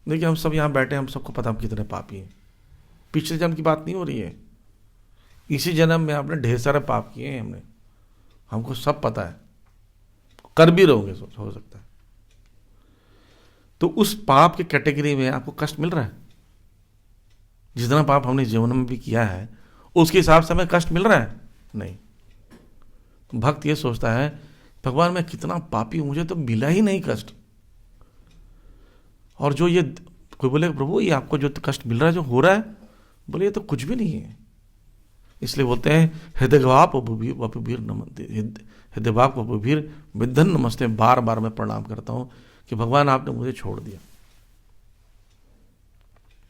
देखिए हम सब यहाँ बैठे हैं, हम सबको पता हम कितने पापी हैं। पिछले जन्म की बात नहीं हो रही है, इसी जन्म में आपने ढेर सारे पाप किए हैं हमने, हमको सब पता है, कर भी रहोगे हो सकता है। तो उस पाप के कैटेगरी में आपको कष्ट मिल रहा है, जितना पाप हमने जीवन में भी किया है उसके हिसाब से हमें कष्ट मिल रहा है? नहीं। तो भक्त ये सोचता है भगवान मैं कितना पापी हूं, मुझे तो मिला ही नहीं कष्ट। और जो ये कोई बोले प्रभु ये आपको जो कष्ट मिल रहा है, जो हो रहा है, बोले ये तो कुछ भी नहीं है। इसलिए बोलते हैं हृदयवाप हृदयवाप विद्धन नमस्ते, बार बार मैं प्रणाम करता हूं कि भगवान आपने मुझे छोड़ दिया।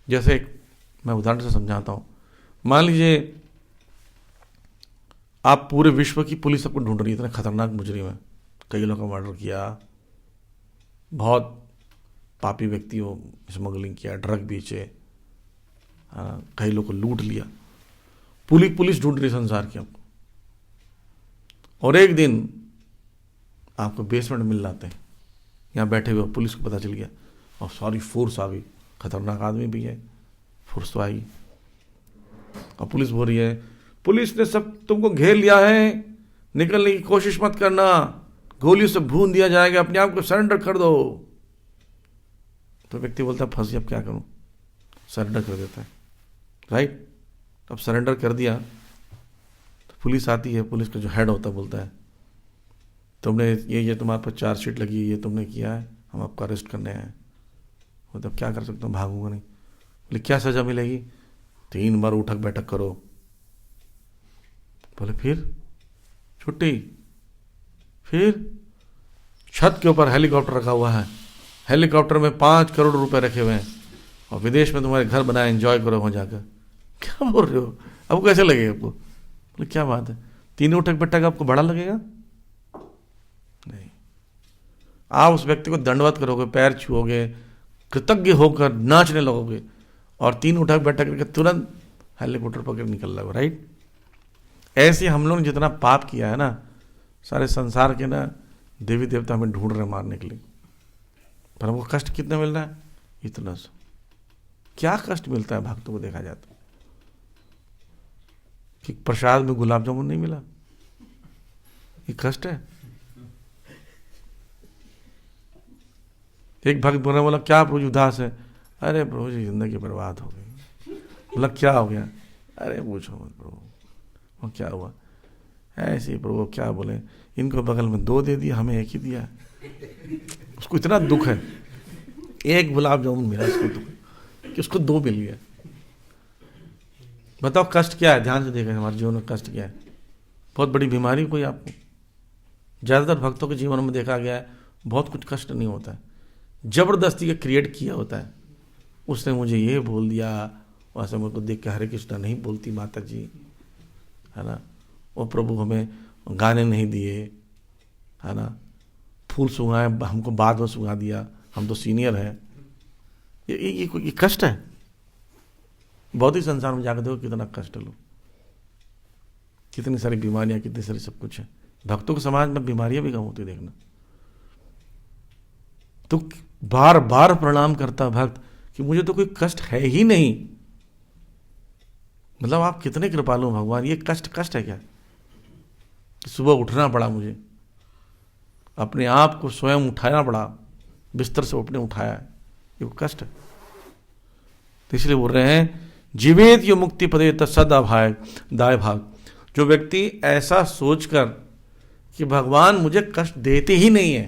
जैसे मैं उदाहरण से समझाता हूँ। मान लीजिए आप पूरे विश्व की पुलिस आपको ढूंढ रही है, इतना खतरनाक मुजरिम है, कई लोगों का मर्डर किया, बहुत पापी व्यक्ति हो, स्मगलिंग किया, ड्रग बेचे, कई लोगों को लूट लिया, पुलिस ढूंढ रही संसार की आपको। और एक दिन आपको बेसमेंट मिल जाते हैं, यहाँ बैठे हुए पुलिस को पता चल गया और सारी फोर्स आ गई, खतरनाक आदमी भी है, फोर्स तो आई, और पुलिस बोल रही है पुलिस ने सब तुमको घेर लिया है, निकलने की कोशिश मत करना, गोलियों से भून दिया जाएगा, अपने आप को सरेंडर कर दो। तो व्यक्ति बोलता है फंस गया, अब क्या करूं, सरेंडर कर देता है, राइट। अब सरेंडर कर दिया तो पुलिस आती है, पुलिस का जो हेड होता है बोलता है तुमने ये तुम्हारे पर चार्जशीट लगी है, ये तुमने किया है, हम आपको अरेस्ट करने आए हैं। मतलब क्या कर सकता हूँ, भागूंगा नहीं। बोले क्या सजा मिलेगी, 3 बार उठक बैठक करो। बोले फिर छुट्टी। फिर छत के ऊपर हेलीकॉप्टर रखा हुआ है, हेलीकॉप्टर में 5 करोड़ रुपए रखे हुए हैं और विदेश में तुम्हारे घर बनाए, एंजॉय करो वहाँ जाकर। क्या बोल रहे हो, अब कैसे लगेगा आपको? बोले क्या बात है, 3 उठक बैठक आपको बड़ा लगेगा? नहीं, आप उस व्यक्ति को दंडवत करोगे, पैर छुओगे, कृतज्ञ होकर नाचने लगोगे और 3 उठक बैठक करके तुरंत हेलीकॉप्टर पकड़ निकल रहा हो, राइट। ऐसे हम लोग ने जितना पाप किया है ना, सारे संसार के ना देवी देवता हमें ढूंढ रहे मारने के लिए, पर हमको कष्ट कितना मिल रहा है, इतना सा। क्या कष्ट मिलता है भक्तों को देखा जाता कि प्रसाद में गुलाब जामुन नहीं मिला, ये कष्ट है। एक भक्त बोला क्या प्रभु जी उदास है? अरे प्रभु जी जिंदगी बर्बाद हो गई। बोला क्या हो गया? अरे पूछो मत प्रभु, वो क्या हुआ? ऐसे ही प्रभु, क्या बोले, इनको बगल में 2 दे दिया, हमें 1 ही दिया। उसको इतना दुख है, 1 गुलाब जामुन मिला, उसको दुख कि उसको 2 मिल गया। बताओ कष्ट क्या है, ध्यान से देखें हमारे जीवन में कष्ट क्या है। बहुत बड़ी बीमारी कोई आपको, ज़्यादातर भक्तों के जीवन में देखा गया है बहुत कुछ कष्ट नहीं होता है, जबरदस्ती का क्रिएट किया होता है। उसने मुझे ये बोल दिया, वैसे मेरे को देख के हरे कृष्णा नहीं बोलती माता जी, है ना, वो प्रभु हमें गाने नहीं दिए, है ना, फूल सुंघाए हमको बाद में सुंघा दिया, हम तो सीनियर हैं। ये कष्ट है। बहुत ही संसार में जाकर देखो कितना कष्ट लो, कितनी सारी बीमारियां, कितनी सारी सब कुछ है। भक्तों के समाज में बीमारियां भी कम होती देखना। तो बार बार प्रणाम करता भक्त कि मुझे तो कोई कष्ट है ही नहीं। मतलब आप कितने कृपालु भगवान, ये कष्ट है क्या कि सुबह उठना पड़ा, मुझे अपने आप को स्वयं उठाना पड़ा, बिस्तर से अपने उठाया, ये कष्ट है। तो इसलिए बोल रहे हैं जीवेत यो मुक्ति पदे तत्सदा भाग दाय भाग। जो व्यक्ति ऐसा सोचकर कि भगवान मुझे कष्ट देते ही नहीं है,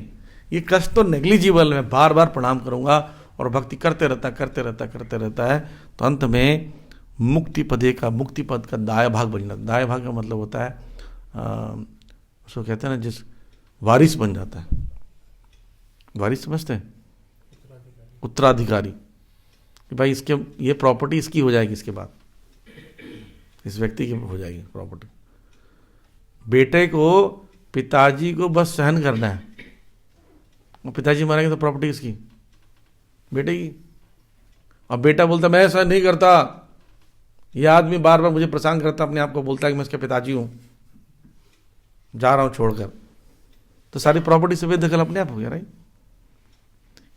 ये कष्ट तो नेग्लिजिबल है, बार बार प्रणाम करूंगा और भक्ति करते रहता है, तो अंत में मुक्ति पद का दाय भाग बन जाता है। दाय भाग का मतलब होता है उसको कहते हैं ना, जिस वारिस बन जाता है। वारिस समझते हैं? उत्तराधिकारी, कि भाई इसके ये प्रॉपर्टी इसकी हो जाएगी, इसके बाद इस व्यक्ति की हो जाएगी प्रॉपर्टी। बेटे को पिताजी को बस सहन करना है, और पिताजी मारेंगे तो प्रॉपर्टी किसकी? बेटे की। और बेटा बोलता मैं ऐसा नहीं करता, यह आदमी बार बार मुझे परेशान करता, अपने आप को बोलता है कि मैं इसके पिताजी हूं, जा रहा हूं छोड़कर, तो सारी प्रॉपर्टी से बेदखल अपने आप हो गया, राइट।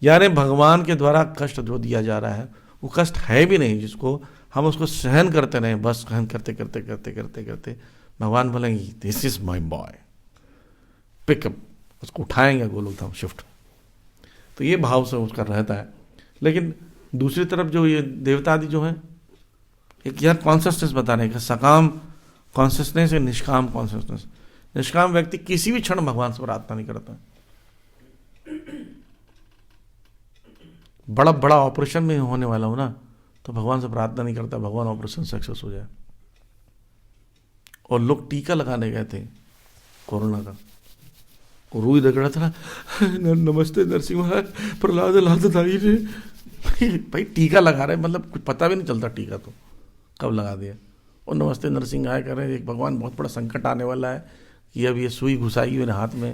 यानी भगवान के द्वारा कष्ट जो दिया जा रहा है वो कष्ट है भी नहीं, जिसको हम उसको सहन करते रहे, बस सहन करते भगवान बोलेंगे this is my boy, pickup, उसको उठाएंगे गोलोकधाम शिफ्ट। तो ये भाव से उसका रहता है। लेकिन दूसरी तरफ जो ये देवता आदि जो है, एक यार कॉन्सियसनेस बताने का, सकाम कॉन्सियसनेस है, निष्काम कॉन्सियसनेस। निष्काम व्यक्ति किसी भी क्षण भगवान से प्रार्थना नहीं करता। बड़ा ऑपरेशन में होने वाला हो ना, तो भगवान से प्रार्थना नहीं करता भगवान ऑपरेशन सक्सेस हो जाए। और लोग टीका लगाने गए थे कोरोना का, और रूई रगड़ा था, नमस्ते नरसिंह महाराज, प्रहलाद लाद दाई रे, भाई टीका लगा रहे, मतलब कुछ पता भी नहीं चलता टीका तो कब लगा दिया। और नमस्ते नरसिंह आए कर रहे हैं, एक भगवान बहुत बड़ा संकट आने वाला है कि अब ये सुई घुसाएगी मेरे हाथ में,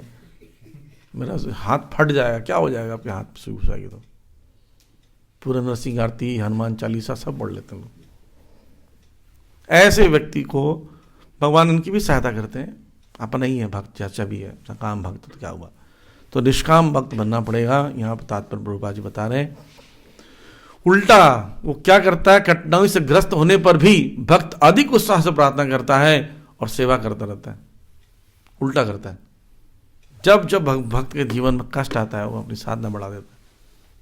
मेरा हाथ फट जाएगा, क्या हो जाएगा आपके हाथ में सुई घुसाएगी तो। पूरा नरसिंह आरती, हनुमान चालीसा सब पढ़ लेते हैं लोग। ऐसे व्यक्ति को भगवान इनकी भी सहायता करते हैं। अपना ही है भक्त, चाचा भी है, सकाम भक्त, तो क्या हुआ। तो निष्काम भक्त बनना पड़ेगा। यहाँ पर तात्पर्य प्रभुपाद जी बता रहे हैं। उल्टा वो क्या करता है, कठिनाई से ग्रस्त होने पर भी भक्त अधिक उत्साह से प्रार्थना करता है और सेवा करता रहता है। उल्टा करता है। जब जब भक्त के जीवन में कष्ट आता है वो अपनी साधना बढ़ा देता है।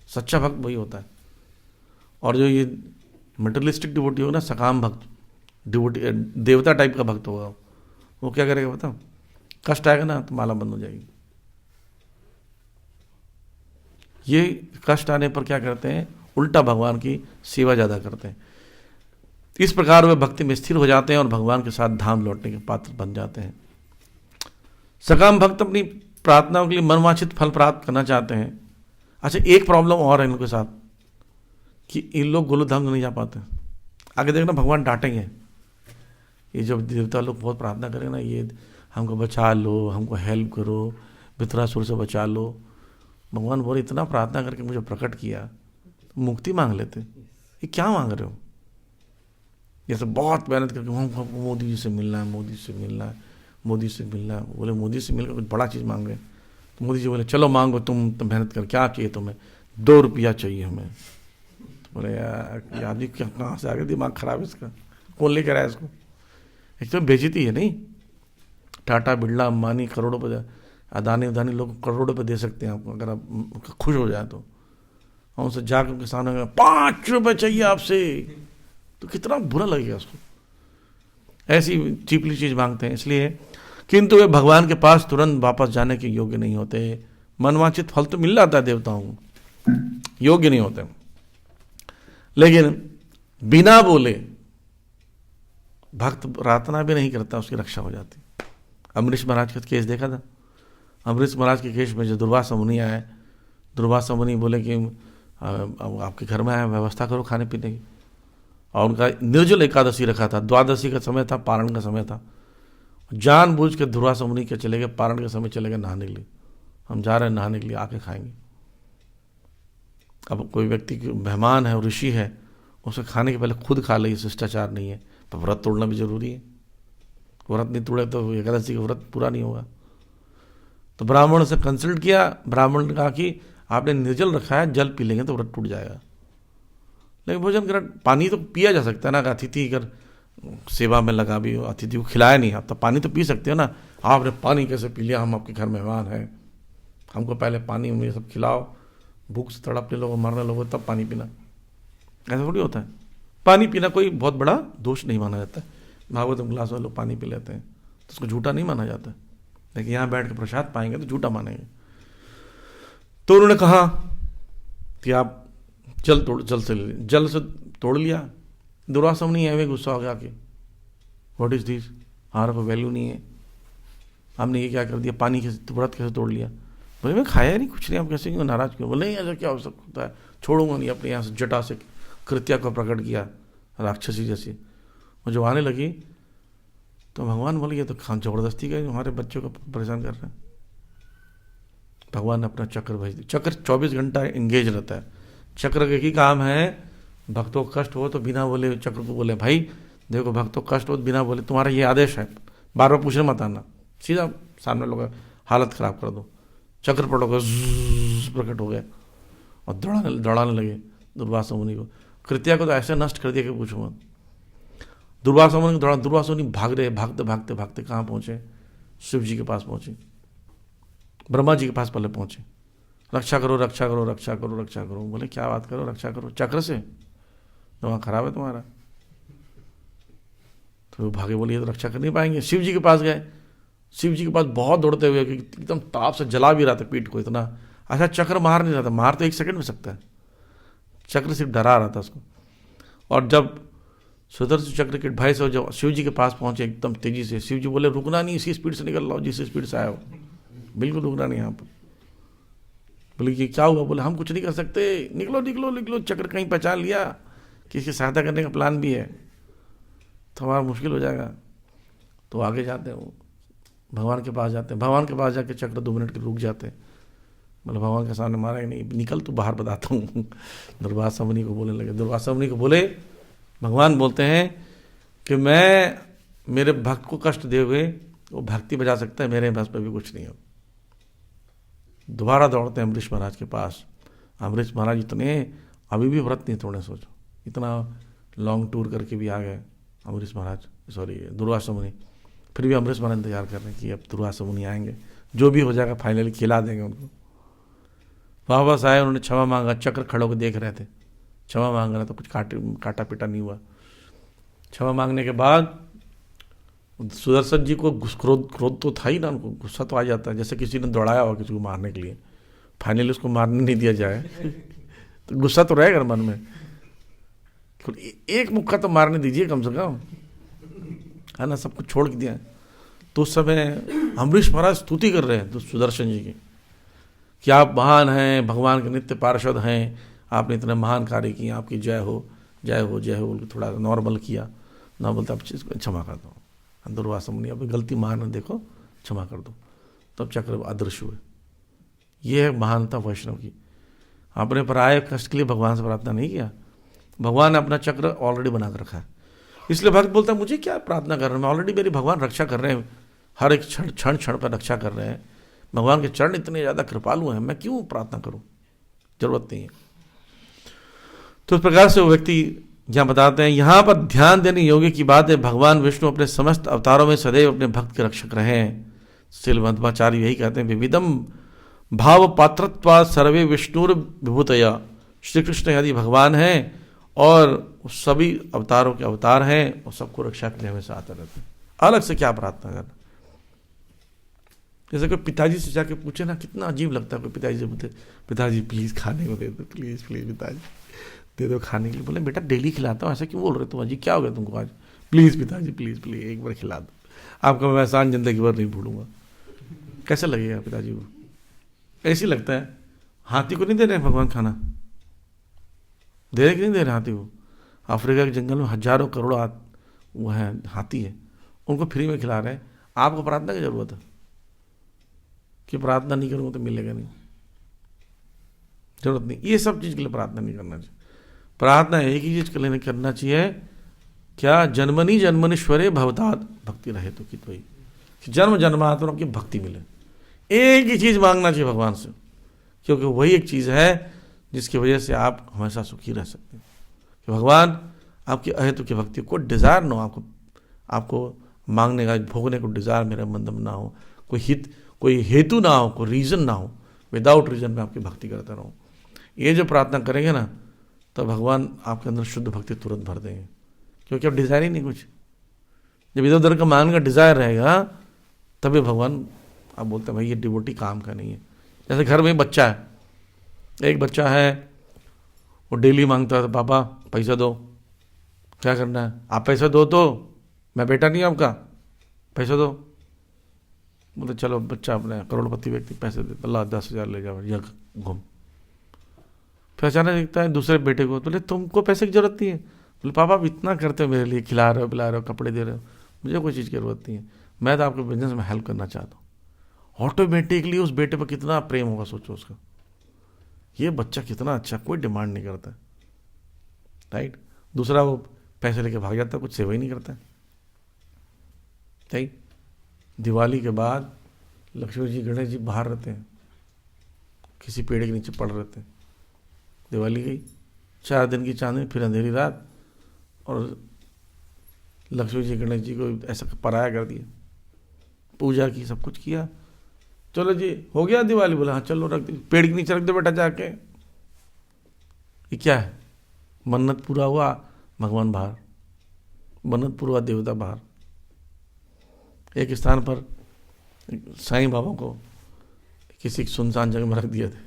सच्चा भक्त वही होता है। और जो ये मटेरियलिस्टिक डिवोटी होगा ना, सकाम भक्त डिवोटी, देवता टाइप का भक्त होगा, वो क्या करेगा बताओ, कष्ट आएगा ना तो माला बंद हो जाएगी। ये कष्ट आने पर क्या करते हैं, उल्टा भगवान की सेवा ज्यादा करते हैं। इस प्रकार वे भक्ति में स्थिर हो जाते हैं और भगवान के साथ धाम लौटने के पात्र बन जाते हैं। सकाम भक्त अपनी प्रार्थनाओं के लिए मनवांछित फल प्राप्त करना चाहते हैं। अच्छा, एक प्रॉब्लम और है इनके साथ कि इन लोग गोलोकधाम नहीं जा पाते। आगे देखना भगवान डांटेंगे। ये जब देवता लोग बहुत प्रार्थना करें ना, ये हमको बचा लो, हमको हेल्प करो, वितरासुर से बचा लो, भगवान बोले इतना प्रार्थना करके मुझे प्रकट किया, मुक्ति मांग लेते, ये क्या मांग रहे हो। जैसे बहुत मेहनत करके हमको मोदी जी से मिलना है, मोदी से मिलना है, मोदी से मिलना है। बोले मोदी से मिलकर कुछ बड़ा चीज़ मांग रहे। तो मोदी जी बोले चलो मांगो, तुम तो मेहनत कर, क्या चाहिए तुम्हें, 2 रुपया चाहिए हमें। तो बोले यार आदमी कहाँ से आ गया, दिमाग खराब है इसका, कौन लेकर आया इसको। एक तो बेइज्जती है नहीं। टाटा, बिरला, अंबानी करोड़ों पर, अदानी उदानी लोग करोड़ों पे दे सकते हैं आपको, अगर आप खुश हो जाए तो। और उनसे जाकर के सामने 5 रुपये चाहिए आपसे, तो कितना बुरा लगेगा उसको। ऐसी चीपली चीज मांगते हैं इसलिए, किंतु वे भगवान के पास तुरंत वापस जाने के योग्य नहीं होते। मनवांछित फल तो मिल जाता है देवताओं को, योग्य नहीं होते। लेकिन बिना बोले भक्त प्रार्थना भी नहीं करता, उसकी रक्षा हो जाती। अमरीश महाराज का केस देखा था। अमरीश महाराज के केस में जो दुर्वासा मुनि आए, दुर्वासा मुनि बोले कि आपके घर में आए, व्यवस्था करो खाने पीने की। और उनका निर्जल एकादशी रखा था, द्वादशी का समय था, पारण का समय था। जानबूझ के दुर्वासा मुनि के चले गए, पारण के समय चले गए नहाने के लिए। हम जा रहे हैं नहाने के लिए, आके खाएंगे। अब कोई व्यक्ति मेहमान है और ऋषि है, उसे खाने के पहले खुद खा ले, शिष्टाचार नहीं है। तो व्रत तोड़ना भी जरूरी है। व्रत नहीं तोड़े तो एकादशी का व्रत पूरा नहीं होगा। तो ब्राह्मण से कंसल्ट किया, ब्राह्मण ने कहा कि आपने निर्जल रखा है, जल पी लेंगे तो व्रत टूट जाएगा। लेकिन भोजन कर, पानी तो पिया जा सकता है ना। अतिथि अगर सेवा में लगा भी हो, अतिथि को खिलाया नहीं, आप तो पानी तो पी सकते हो ना। आपने पानी कैसे पी लिया, हम आपके घर मेहमान हैं, हमको पहले पानी में सब खिलाओ, भूख से तड़पने लोगों, मरने लोगों, तब पानी पीना। ऐसा थोड़ी होता है। पानी पीना कोई बहुत बड़ा दोष नहीं माना जाता है। भागवत में गिलास वाले लोग पानी पी लेते हैं तो उसको झूठा नहीं माना जाता। लेकिन यहाँ बैठ के प्रसाद पाएंगे तो झूठा मानेंगे। तो उन्होंने कहा कि आप जल से तोड़ लिया। दुर्वासा नहीं है, वे गुस्सा हो गया कि व्हाट इज दिस, हमारा कोई वैल्यू नहीं है, हमने ये क्या कर दिया, पानी कैसे, व्रत कैसे तोड़ लिया। बोले मैं खाया नहीं, कुछ नहीं, आप कैसे क्यों नाराज क्यों। बोले नहीं ऐसा क्या हो सकता है, छोड़ूंगा नहीं। अपने यहाँ से जटा से कृत्या को प्रकट किया, राक्षसी जैसी। वो जो आने लगी तो भगवान बोले ये तो जबरदस्ती का हमारे बच्चों को परेशान कर रहे हैं। भगवान ने अपना चक्र भेज दिया। चक्र 24 घंटा एंगेज रहता है। चक्र का ही काम है, भक्तों को कष्ट हो तो बिना बोले चक्र को बोले भाई देखो भक्तों को कष्ट हो तो बिना बोले तुम्हारा ये आदेश है, बार बार पूछने मत आना, सीधा सामने लोग हालत खराब कर दो। चक्र पड़ोगे प्रकट हो गया और दौड़ाने लगे दुर्वासा मुनि को। कृत्या को तो ऐसे नष्ट कर दिया कि पूछो मत। दुर्वासा मुनि दौड़ा, दुर्वासा मुनि भाग रहे, भागते भागते भागते कहाँ पहुंचे, शिव जी के पास पहुंचे, ब्रह्मा जी के पास पहले पहुंचे। रक्षा करो रक्षा करो रक्षा करो रक्षा करो। बोले क्या बात करो, रक्षा करो चक्र से, दिमाग खराब है तुम्हारा। तो भागे, बोले ये तो रक्षा कर नहीं पाएंगे। शिव जी के पास गए। शिव जी के पास बहुत दौड़ते हुए, एकदम ताप से जला भी रहा था पीठ को इतना। अच्छा चक्र मार नहीं रहा था, मार तो 1 सेकंड में सकता है, चक्र सिर्फ डरा रहा था उसको। और जब सुदर्शन चक्र के भय से जब शिव जी के पास पहुंचे एकदम तेजी से, शिव जी बोले रुकना नहीं, इसी स्पीड से निकल रहा हो जिस स्पीड से आया हो, बिल्कुल रुकना नहीं यहाँ पर। बोले ये क्या हुआ? बोले हम कुछ नहीं कर सकते, निकलो निकलो निकलो, चक्र कहीं पहचान लिया, किसी सहायता करने का प्लान भी है तो हमारा मुश्किल हो जाएगा। तो आगे जाते हैं, वो भगवान के पास जाते हैं, भगवान के पास जाके चक्र 2 मिनट के रुक जाते हैं। मतलब भगवान के सामने मारा ही नहीं, निकल तू बाहर, बताता हूँ। दुर्वासा मुनि को बोलने लगे, दुर्वासा मुनि को बोले, भगवान बोलते हैं कि मैं मेरे भक्त को कष्ट दे हुए वो भक्ति बजा सकता है, मेरे बस पे भी कुछ नहीं हो। दोबारा दौड़ते हैं अम्बरीश महाराज के पास। अम्बरीश महाराज इतने अभी भी व्रत नहीं तोड़े, सोचो इतना लॉन्ग टूर करके भी आ गए अम्बरीश महाराज, सॉरी दुर्वासा मुनि। फिर भी अम्बरीश महाराज इंतजार कर रहे हैं कि अब दुर्वासा मुनि आएंगे, जो भी हो जाएगा फाइनली खिला देंगे उनको। वापस आए, उन्होंने क्षमा मांगा, चक्र खड़े होकर देख रहे थे, क्षमा मांग रहे तो कुछ काटा पीटा नहीं हुआ। क्षमा मांगने के बाद सुदर्शन जी को क्रोध तो था ही ना, उनको गुस्सा तो आ जाता है, जैसे किसी ने दौड़ाया हो किसी को मारने के लिए, फाइनली उसको मारने नहीं दिया जाए तो गुस्सा तो रहेगा मन में, एक मुक्का तो मारने दीजिए कम से कम, है ना, सब कुछ छोड़ के दिया। तो उस समय अम्बरीश महाराज स्तुति कर रहे हैं तो सुदर्शन जी की कि आप महान हैं, भगवान के नित्य पार्षद हैं, आपने इतने महान कार्य किए, आपकी जय हो जय हो जय हो। थोड़ा नॉर्मल किया, ना बोलते अब चीज़ को क्षमा कर दो, दुर्वासा मुनि अभी गलती मारना, देखो क्षमा कर दो। तब चक्र अदृश्य हुए। ये है महानता वैष्णव की। आपने पराये कष्ट के लिए भगवान से प्रार्थना नहीं किया, भगवान ने अपना चक्र ऑलरेडी बना कर रखा है। इसलिए भक्त बोलता है मुझे क्या प्रार्थना कर रहे हैं, मैं ऑलरेडी मेरी भगवान रक्षा कर रहे हैं, हर एक क्षण क्षण पर रक्षा कर रहे हैं। भगवान के चरण इतने ज़्यादा कृपालु हैं, मैं क्यों प्रार्थना करूं, जरूरत नहीं है। तो इस प्रकार से वो व्यक्ति यहाँ बताते हैं, यहाँ पर ध्यान देने योग्य की बात है, भगवान विष्णु अपने समस्त अवतारों में सदैव अपने भक्त के रक्षक रहे हैं। श्रील मध्वाचार्य यही कहते हैं, विविधम भाव पात्रत्वा सर्वे विष्णुर विभूतया। श्री कृष्ण यदि भगवान हैं और सभी अवतारों के अवतार हैं और सबको रक्षा के लिए हमेशा आते रहते हैं, अलग से क्या प्रार्थना करना। जैसे कोई पिताजी से जाके पूछे ना, कितना अजीब लगता है। कोई पिताजी से पूछे, पिताजी प्लीज़ खाने को दे दो, प्लीज़ प्लीज़ पिताजी दे दो खाने के लिए। बोले बेटा डेली खिलाता हूँ, ऐसा क्यों बोल रहे तुम, अजी क्या हो गया तुमको आज, प्लीज़ पिताजी प्लीज़ प्लीज़ एक बार खिला दो, आपका मैं एहसान जिंदगी भर नहीं भूलूंगा। कैसा लगेगा पिताजी को? ऐसी लगता है। हाथी को नहीं दे रहे भगवान खाना, दे रहे कि नहीं दे रहे हाथी को? अफ्रीका के जंगल में हजारों करोड़ों वो है हाथी है, उनको फ्री में खिला रहे हैं। आपको प्रार्थना की जरूरत है कि प्रार्थना नहीं करूँगा तो मिलेगा नहीं, जरूरत नहीं। ये सब चीज़ के लिए प्रार्थना नहीं करना चाहिए। प्रार्थना एक ही चीज़ के लिए करना चाहिए, क्या जन्मनी जन्मनीश्वरे भवतात भक्ति रहे तो कि वही जन्म जन्मांतर आपकी भक्ति मिले। एक ही चीज़ मांगना चाहिए भगवान से, क्योंकि वही एक चीज़ है जिसकी वजह से आप हमेशा सुखी रह सकते हैं। कि भगवान आपकी अहेतु की भक्ति को डिज़ायर ना हो, आपको मांगने का भोगने को डिज़ायर मेरे मन में ना हो, कोई हेतु ना हो, कोई रीज़न ना हो, विदाउट रीज़न में आपकी भक्ति करता रहूँ। ये जो प्रार्थना करेंगे ना, तो भगवान आपके अंदर शुद्ध भक्ति तुरंत भर देंगे, क्योंकि अब डिज़ायर ही नहीं कुछ। जब इधर उधर का मांगने का डिज़ायर रहेगा तभी भगवान आप बोलते हैं भाई ये डिवोटी काम का नहीं है। जैसे घर में बच्चा है, एक बच्चा है वो डेली मांगता है पापा पैसा दो, क्या करना है, आप पैसा दो तो मैं बेटा नहीं आपका, पैसा दो। बोले चलो बच्चा अपने करोड़पति व्यक्ति पैसे देता, अल्लाह 10,000 ले जाओ या घूम। फिर अचानक दिखता है दूसरे बेटे को, बोले तुमको पैसे की जरूरत नहीं है। बोले पापा आप इतना करते हो मेरे लिए, खिला रहे हो पिला रहे हो कपड़े दे रहे हो, मुझे कोई चीज़ की जरूरत नहीं है, मैं तो आपके बिजनेस में हेल्प करना चाहता हूँ। ऑटोमेटिकली उस बेटे पर कितना प्रेम होगा सोचो उसका, ये बच्चा कितना अच्छा, कोई डिमांड नहीं करता, राइट। दूसरा वो पैसे लेके भाग जाता है, कुछ सेवा ही नहीं करता है, राइट। दिवाली के बाद लक्ष्मी जी गणेश जी बाहर रहते हैं, किसी पेड़ के नीचे पड़ रहते हैं। दिवाली गई, 4 दिन की चांदनी, फिर अंधेरी रात, और लक्ष्मी जी गणेश जी को ऐसा पराया कर दिया, पूजा की, सब कुछ किया, चलो जी हो गया दिवाली। बोला हाँ चलो रख दे, पेड़ के नीचे रख दो बेटा जाके। ये क्या है, मन्नत पूरा हुआ भगवान बाहर, मन्नत पूरा हुआ देवता बाहर। एक स्थान पर साईं बाबा को किसी सुनसान जगह में रख दिए थे।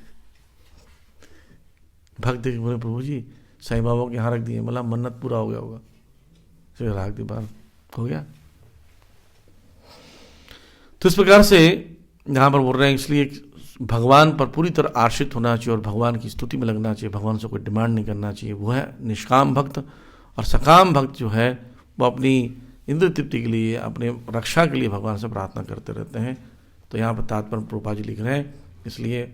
भक्त देख बोले प्रभु जी साईं बाबा को यहाँ रख दिए, बोला मन्नत पूरा हो गया होगा, फिर रख दी बाहर, हो गया। तो इस प्रकार से यहाँ पर बोल रहे हैं, इसलिए भगवान पर पूरी तरह आश्रित होना चाहिए और भगवान की स्तुति में लगना चाहिए, भगवान से कोई डिमांड नहीं करना चाहिए, वो है निष्काम भक्त। और सकाम भक्त जो है वो अपनी इंद्र तृप्ति के लिए, अपने रक्षा के लिए भगवान से प्रार्थना करते रहते हैं। तो यहाँ पर तात्पर्य प्रभुपाद जी लिख रहे हैं, इसलिए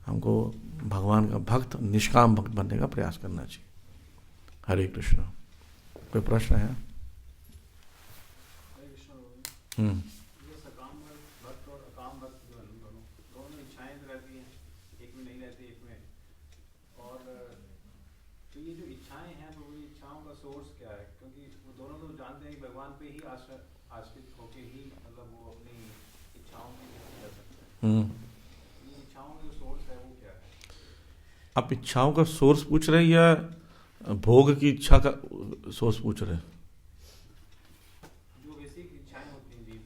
हमको भगवान का भक्त, निष्काम भक्त बनने का प्रयास करना चाहिए। हरे कृष्ण। कोई प्रश्न है? ये सकाम भक्त और अकाम भक्त जो है, दोनों इच्छाएं रहती हैं, एक में नहीं रहती, एक में। और तो ये जो इच्छाएं हैं, तो ये इच्छाओं का सोर्स क्या है? क्योंकि वो दोनों तो जानते हैं कि भगवान पे ही आश्रित होके ही मतलब वो अपनी इच्छाओं की पूर्ति कर सकते हैं। ये इच्छाओं का जो सोर्स है वो क्या है? आप इच्छाओं का सोर्स पूछ रहे हैं या भोग की इच्छा का सोर्स पूछ रहे हैं?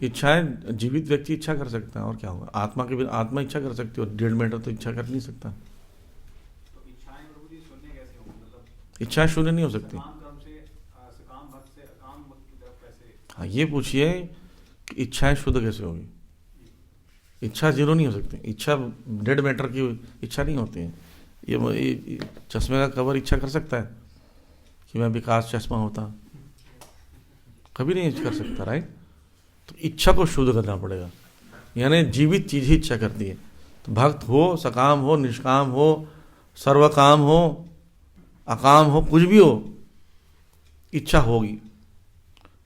इच्छाएं जीवित व्यक्ति इच्छा कर सकता है, और क्या होगा? आत्मा के बिना आत्मा इच्छा कर सकती है, और डेड मैटर तो इच्छा कर नहीं सकता। तो इच्छाएं शून्य कैसे होंगी? मतलब इच्छाएं शून्य नहीं हो सकती। सकाम भक्त से अकाम भक्त की तरफ कैसे? हाँ, ये पूछिए कि इच्छाएं शुद्ध कैसे होगी? इच्छा जीरो नहीं हो सकती। इच्छा डेड मैटर की इच्छा नहीं होती है। ये चश्मे का कवर इच्छा कर सकता है कि मैं विकास चश्मा होता? कभी नहीं कर सकता, राइट? तो इच्छा को शुद्ध करना पड़ेगा, यानी जीवित चीज ही इच्छा करती है। तो भक्त हो, सकाम हो, निष्काम हो, सर्वकाम हो, अकाम हो, कुछ भी हो, इच्छा होगी।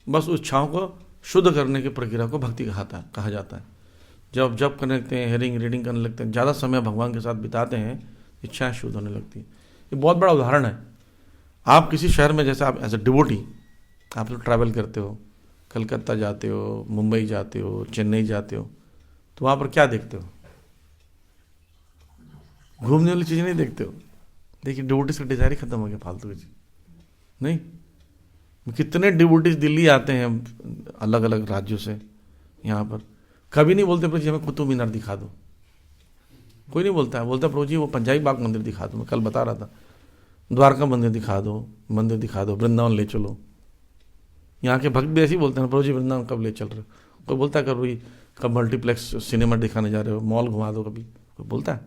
बस उस इच्छाओं को शुद्ध करने की प्रक्रिया को भक्ति कहा जाता है। जब जब करने लगते हैं, हेयरिंग रीडिंग करने लगते हैं, ज़्यादा समय भगवान के साथ बिताते हैं, इच्छाएं शुद्ध होने लगती है। ये बहुत बड़ा उदाहरण है। आप किसी शहर में, जैसे आप एज ए डिवोटी आप लोग ट्रैवल करते हो, कलकत्ता जाते हो, मुंबई जाते हो, चेन्नई जाते हो, तो वहाँ पर क्या देखते हो? घूमने वाली चीज़ें नहीं देखते हो। देखिए, डिवोटीज का डिजायर ही खत्म हो गया, फालतू की चीज नहीं। कितने डिवोटीज दिल्ली आते हैं अलग अलग राज्यों से, यहाँ पर कभी नहीं बोलते प्रभु जी हमें कुतुब मीनार दिखा दो। कोई नहीं बोलता है। बोलता प्रभु जी वो पंजाबी बाग मंदिर दिखा दो, मैं कल बता रहा था, द्वारका मंदिर दिखा दो, वृंदावन ले चलो। यहाँ के भक्त भी ऐसे ही बोलते हैं, प्रभु जी वृंदावन कब ले चल रहे हो? कोई बोलता है कभी कब मल्टीप्लेक्स सिनेमा दिखाने जा रहे हो, मॉल घुमा दो, कभी कोई बोलता है?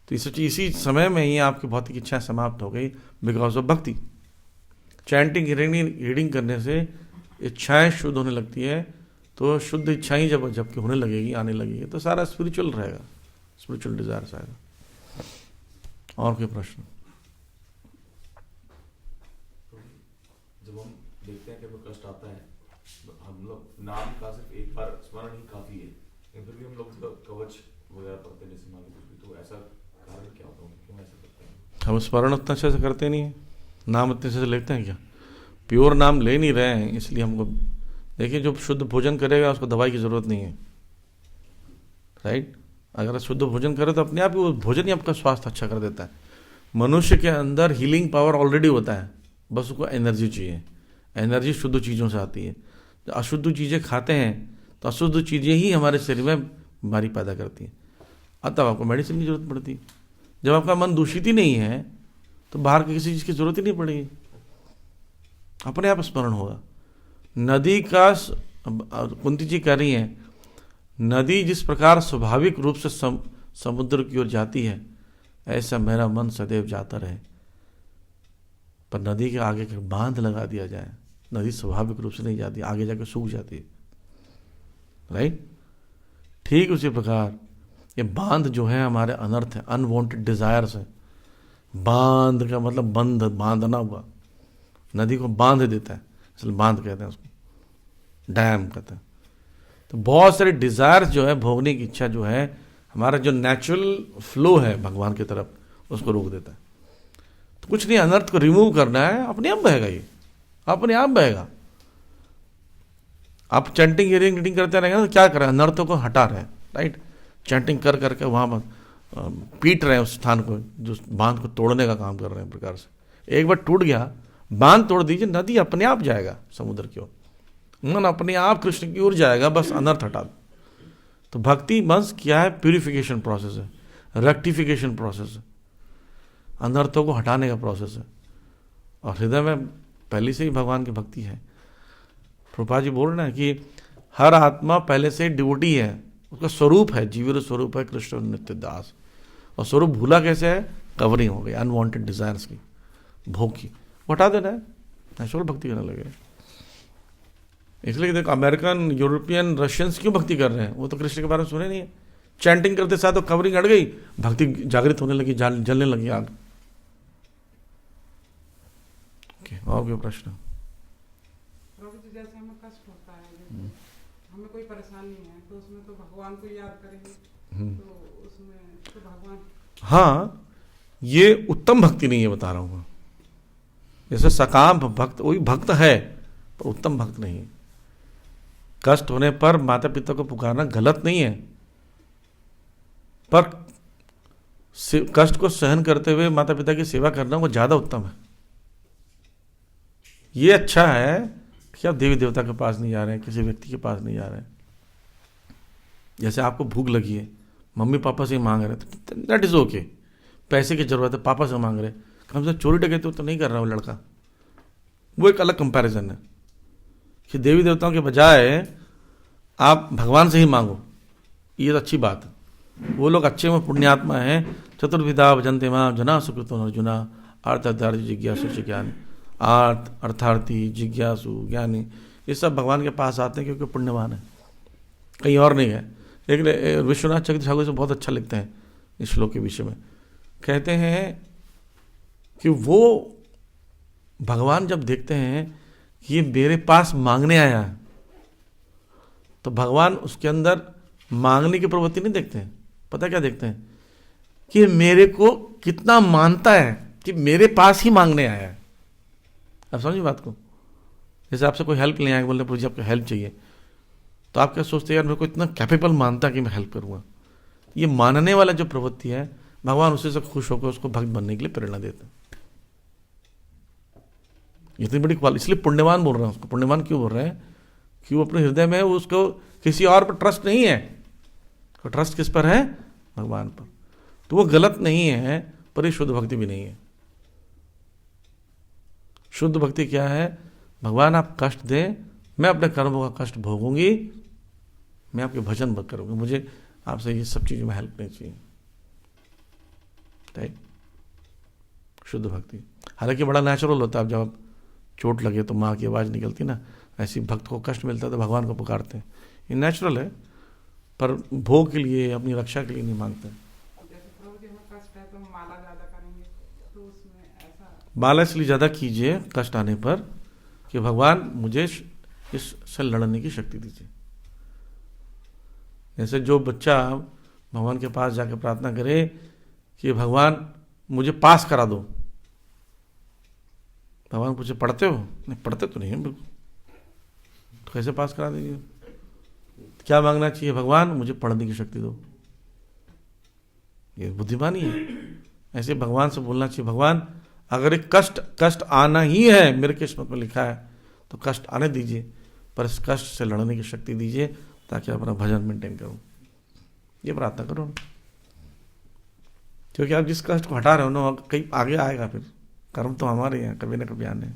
तो इसी समय में ही आपकी भौतिक इच्छा समाप्त हो गई बिकॉज ऑफ भक्ति। चैंटिंग रीडिंग करने से इच्छाएं शुद्ध होने लगती है। तो शुद्ध इच्छाएं जबकि होने लगेगी, आने लगेगी, तो सारा स्पिरिचुअल रहेगा, स्पिरिचुअल डिजायर्स आएगा। और कोई प्रश्न? जब हम देखते हैं कि हमें कष्ट आता है, हम लोग नाम का सिर्फ एक बार स्मरण ही काफी है, लेकिन फिर भी हम लोग कवच वगैरह पढ़ते हैं, जैसे मान लो कुछ भी, तो ऐसा कारण क्या होता है? क्यों ऐसा करते हैं? हम स्मरण उतना अच्छे से करते नहीं है, नाम इतने से लेते हैं क्या? प्योर नाम ले नहीं रहे हैं, इसलिए हमको। देखिए, जो शुद्ध भोजन करेगा उसको दवाई की जरूरत नहीं है, राइट? अगर शुद्ध भोजन करे तो अपने आप ही वो भोजन ही आपका स्वास्थ्य अच्छा कर देता है। मनुष्य के अंदर हीलिंग पावर ऑलरेडी होता है, बस उसको एनर्जी चाहिए। एनर्जी शुद्ध चीज़ों से आती है। जब अशुद्ध चीज़ें खाते हैं तो अशुद्ध चीज़ें ही हमारे शरीर में बीमारी पैदा करती हैं, अतः आपको मेडिसिन की जरूरत पड़ती है। जब आपका मन दूषित ही नहीं है तो बाहर की किसी चीज़ की जरूरत ही नहीं पड़ेगी, अपने आप स्मरण होगा। नदी का, कुंती जी कह रही हैं, नदी जिस प्रकार स्वाभाविक रूप से समुद्र की ओर जाती है, ऐसा मेरा मन सदैव जाता रहे। पर नदी के आगे के बांध लगा दिया जाए, नदी स्वाभाविक रूप से नहीं जाती, आगे जाकर सूख जाती है, राइट? ठीक उसी प्रकार ये बांध जो है हमारे अनर्थ है, अनवांटेड डिजायर्स है। बांध का मतलब बंध, बांधना हुआ, नदी को बांध देता है, इसलिए बांध कहते हैं उसको, डैम कहते हैं। तो बहुत सारे डिजायर्स जो है, भोगने की इच्छा जो है, हमारा जो नेचुरल फ्लो है भगवान की तरफ, उसको रोक देता है। तो कुछ नहीं, अनर्थ को रिमूव करना है, अपने आप बहेगा, ये अपने आप बहेगा। आप चैंटिंग रीडिंग करते रहेंगे तो क्या करें? अनर्थों को हटा रहे हैं, राइट? चैंटिंग कर करके वहां पीट रहे हैं उस स्थान को, जो बांध को तोड़ने का काम कर रहे हैं प्रकार से। एक बार टूट गया बांध, तोड़ दीजिए, नदी अपने आप जाएगा समुद्र की ओर, मन अपने आप कृष्ण की ओर जाएगा, बस अनर्थ हटा दो। तो भक्ति बस क्या है? प्यूरिफिकेशन प्रोसेस है, रेक्टिफिकेशन प्रोसेस है, अनर्थों को हटाने का प्रोसेस है। और हृदय में पहले से ही भगवान की भक्ति है। प्रभुपाद जी बोल रहे हैं कि हर आत्मा पहले से डिवोटी है, उसका स्वरूप है, जीवित स्वरूप है कृष्ण नित्य दास। और स्वरूप भूला कैसे है? कवरिंग हो गई अनवांटेड डिजायर्स की, भोग की, वो हटा देना है, नेचुरल भक्ति करने लगे। इसलिए देखो अमेरिकन, यूरोपियन, रशियंस क्यों भक्ति कर रहे हैं? वो तो कृष्ण के बारे में सुने नहीं है। चैंटिंग करते साथ तो कवरिंग हट गई, भक्ति जागृत होने लगी, जलने लगी आग। और कोई प्रश्न? जैसे हमें कष्ट होता है, हमें कोई परेशानी है, तो उसमें तो भगवान को याद करेंगे, तो उसमें तो भगवान। हाँ, ये उत्तम भक्ति नहीं है, बता रहा हूँ मैं। जैसे सकाम भक्त, वही भक्त है पर उत्तम भक्त नहीं है। कष्ट होने पर माता पिता को पुकारना गलत नहीं है, पर कष्ट को सहन करते हुए माता पिता की सेवा करना वो ज्यादा उत्तम है। ये अच्छा है कि आप देवी देवता के पास नहीं जा रहे हैं, किसी व्यक्ति के पास नहीं जा रहे हैं। जैसे आपको भूख लगी है, मम्मी पापा से ही मांग रहे तो दैट इज ओके, पैसे की जरूरत है, पापा से मांग रहे, कम से चोरी डकैती तो नहीं कर रहा वो लड़का, वो एक अलग कंपैरिजन है। कि देवी देवताओं के बजाय आप भगवान से ही मांगो, ये तो अच्छी बात है। वो लोग अच्छे में पुण्यात्मा हैं। चतुर्विधा भजन्ते मां जना सुकृतो अर्जुना, अर्थार्थी जिज्ञासु ज्ञानी, अर्थार्थी जिज्ञासु ज्ञानी, ये सब भगवान के पास आते हैं क्योंकि पुण्यवान है, कहीं और नहीं है। लेकिन विश्वनाथ चक्रवर्ती ठाकुर से बहुत अच्छा लिखते हैं इस श्लोक के विषय में। कहते हैं कि वो भगवान जब देखते हैं कि ये मेरे पास मांगने आया है, तो भगवान उसके अंदर मांगने की प्रवृत्ति नहीं देखते हैं। पता क्या देखते हैं? कि मेरे को कितना मानता है कि मेरे पास ही मांगने आया है। आप समझिए बात को। जैसे आपसे कोई हेल्प ले आए, बोलते प्रभु जी आपको हेल्प चाहिए, तो आप क्या सोचते हैं? यार मेरे को इतना कैपेबल मानता है कि मैं हेल्प करूँगा। ये मानने वाला जो प्रवृत्ति है, भगवान उसी से खुश होकर उसको भक्त बनने के लिए प्रेरणा देते हैं। इतनी बड़ी क्वालिटी, इसलिए पुण्यवान बोल रहे हैं उसको। पुण्यवान क्यों बोल रहे हैं? कि वो अपने हृदय में उसको किसी और पर ट्रस्ट नहीं है, तो ट्रस्ट किस पर है? भगवान पर। तो वो गलत नहीं है, पर ये शुद्ध भक्ति भी नहीं है। शुद्ध भक्ति क्या है? भगवान आप कष्ट दें, मैं अपने कर्मों का कष्ट भोगूंगी, मैं आपके भजन करूंगी, मुझे आपसे ये सब चीज़ों में हेल्प नहीं चाहिए। शुद्ध भक्ति हालांकि बड़ा नेचुरल होता है। अब जब चोट लगे तो माँ की आवाज़ निकलती ना, ऐसी भक्त को कष्ट मिलता है तो भगवान को पुकारते हैं। ये नेचुरल है, पर भोग के लिए, अपनी रक्षा के लिए नहीं मांगते। माला इसलिए ज़्यादा कीजिए कष्ट आने पर कि भगवान मुझे इससे लड़ने की शक्ति दीजिए। जैसे जो बच्चा भगवान के पास जाकर प्रार्थना करे कि भगवान मुझे पास करा दो, भगवान पूछे पढ़ते हो? नहीं, पढ़ते तो नहीं है बिल्कुल, तो कैसे पास करा दीजिए? क्या मांगना चाहिए? भगवान मुझे पढ़ने की शक्ति दो। ये बुद्धिमानी है। ऐसे भगवान से बोलना चाहिए, भगवान अगर एक कष्ट आना ही है, मेरे किस्मत में लिखा है, तो कष्ट आने दीजिए, पर इस कष्ट से लड़ने की शक्ति दीजिए ताकि अपना भजन मेंटेन करूं। ये प्रार्थना करो, क्योंकि आप जिस कष्ट को हटा रहे हो ना, कहीं आगे आएगा। फिर कर्म तो हमारे हैं, कभी ना कभी आने।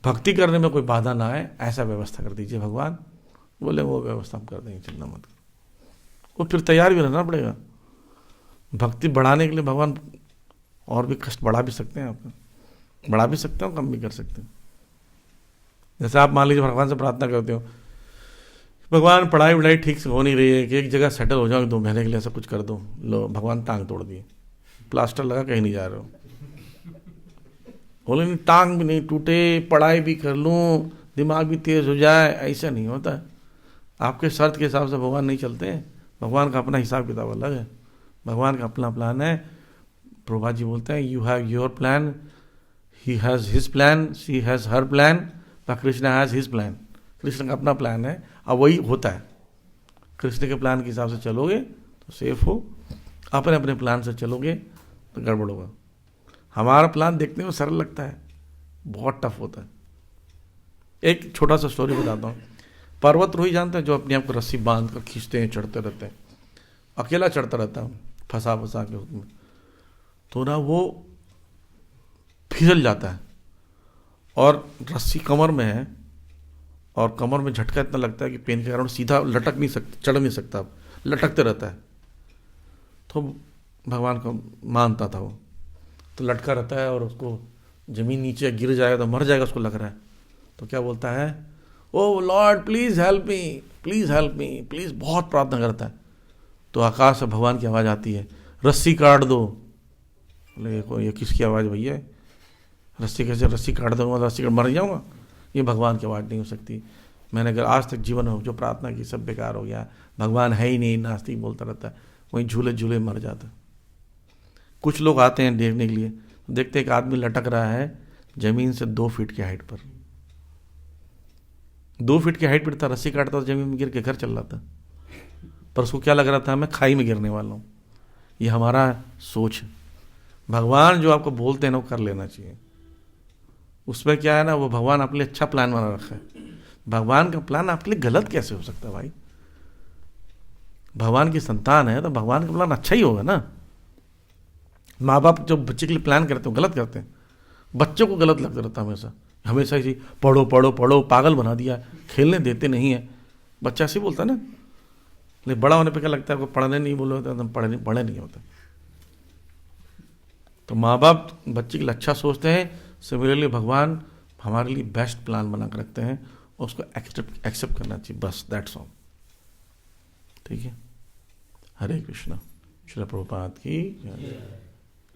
भक्ति करने में कोई बाधा ना आए, ऐसा व्यवस्था कर दीजिए भगवान। बोले वो व्यवस्था हम कर देंगे, चिंता मत करो। वो फिर तैयार भी रहना पड़ेगा। भक्ति बढ़ाने के लिए भगवान और भी कष्ट बढ़ा भी सकते हैं, आप बढ़ा भी सकते हो, कम भी कर सकते हैं। जैसे आप मान लीजिए भगवान से प्रार्थना करते हो, भगवान पढ़ाई वढ़ाई ठीक से हो नहीं रही है, कि एक जगह सेटल हो जाओ 2 महीने के लिए, ऐसा कुछ कर दो। लो भगवान टांग तोड़ दिए, प्लास्टर लगा कहीं नहीं जा रहे हो। बोले नहीं, टांग भी नहीं टूटे, पढ़ाई भी कर लूँ, दिमाग भी तेज हो जाए, ऐसा नहीं होता है। आपके शर्त के हिसाब से भगवान नहीं चलते हैं। भगवान का अपना हिसाब किताब अलग है, भगवान का अपना प्लान है। प्रभा जी बोलते हैं, you have your plan, he has his plan, she has her plan, पर Krishna has his plan. Krishna का अपना प्लान है, अब वही होता है। कृष्ण के प्लान के हिसाब से चलोगे तो सेफ हो, अपने अपने प्लान से चलोगे तो गड़बड़ होगा। हमारा प्लान देखने में सरल लगता है, बहुत टफ होता है। एक छोटा सा स्टोरी बताता हूँ। पर्वतारोही जानते हैं, जो अपने आप को रस्सी बांध कर खींचते हैं, चढ़ते रहते हैं, अकेला चढ़ता रहता है फंसा फंसा के उसमें, तो ना वो फिसल जाता है और रस्सी कमर में है और कमर में झटका इतना लगता है कि पेन के कारण सीधा लटक नहीं सकता, चढ़ नहीं सकता, अब लटकते रहता है। तो भगवान को मानता था वो, तो लटका रहता है और उसको ज़मीन नीचे गिर जाएगा तो मर जाएगा उसको लग रहा है। तो क्या बोलता है, O lord please help me, please help me, please, बहुत प्रार्थना करता है। तो आकाश से भगवान की आवाज़ आती है, रस्सी काट दो। बोले ये किसकी आवाज़ भैया, रस्सी कैसे, रस्सी काट दूंगा, रस्सी काट मर जाऊँगा? ये भगवान की आवाज़ नहीं हो सकती। मैंने अगर आज तक जीवन में जो प्रार्थना की सब बेकार हो गया, भगवान है ही नहीं, नास्तिक बोलता रहता है, वहीं झूले झूले मर जाता। कुछ लोग आते हैं देखने के लिए, देखते एक आदमी लटक रहा है जमीन से 2 फीट की हाइट पर, 2 फीट की हाइट पर था, रस्सी काटता था, जमीन में गिर के घर चल रहा था, पर उसको क्या लग रहा था, मैं खाई में गिरने वाला हूँ। ये हमारा सोच है। भगवान जो आपको बोलते हैं ना वो कर लेना चाहिए। उसमें क्या है ना, वो भगवान आपके लिए अच्छा प्लान बना रखा है। भगवान का प्लान आपके लिए गलत कैसे हो सकता है भाई? भगवान की संतान है तो भगवान का प्लान अच्छा ही होगा ना। माँ बाप जो बच्चे के लिए प्लान करते हैं गलत करते हैं। बच्चों को गलत लगता रहता है हमेशा, हमेशा इसी पढ़ो पढ़ो पढ़ो, पागल बना दिया, खेलने देते नहीं है। बच्चा ऐसे बोलता है ना, लेकिन बड़ा होने पे क्या लगता है, कोई पढ़ने नहीं बोले होते तो पढ़े नहीं होते। तो माँ बाप बच्चे के लिए अच्छा सोचते हैं, सिमिलरली भगवान हमारे लिए बेस्ट प्लान बना कर रखते हैं और उसको एक्सेप्ट करना चाहिए, बस दैट्स ऑल। ठीक है, हरे कृष्णा। श्रील प्रभुपाद की जय।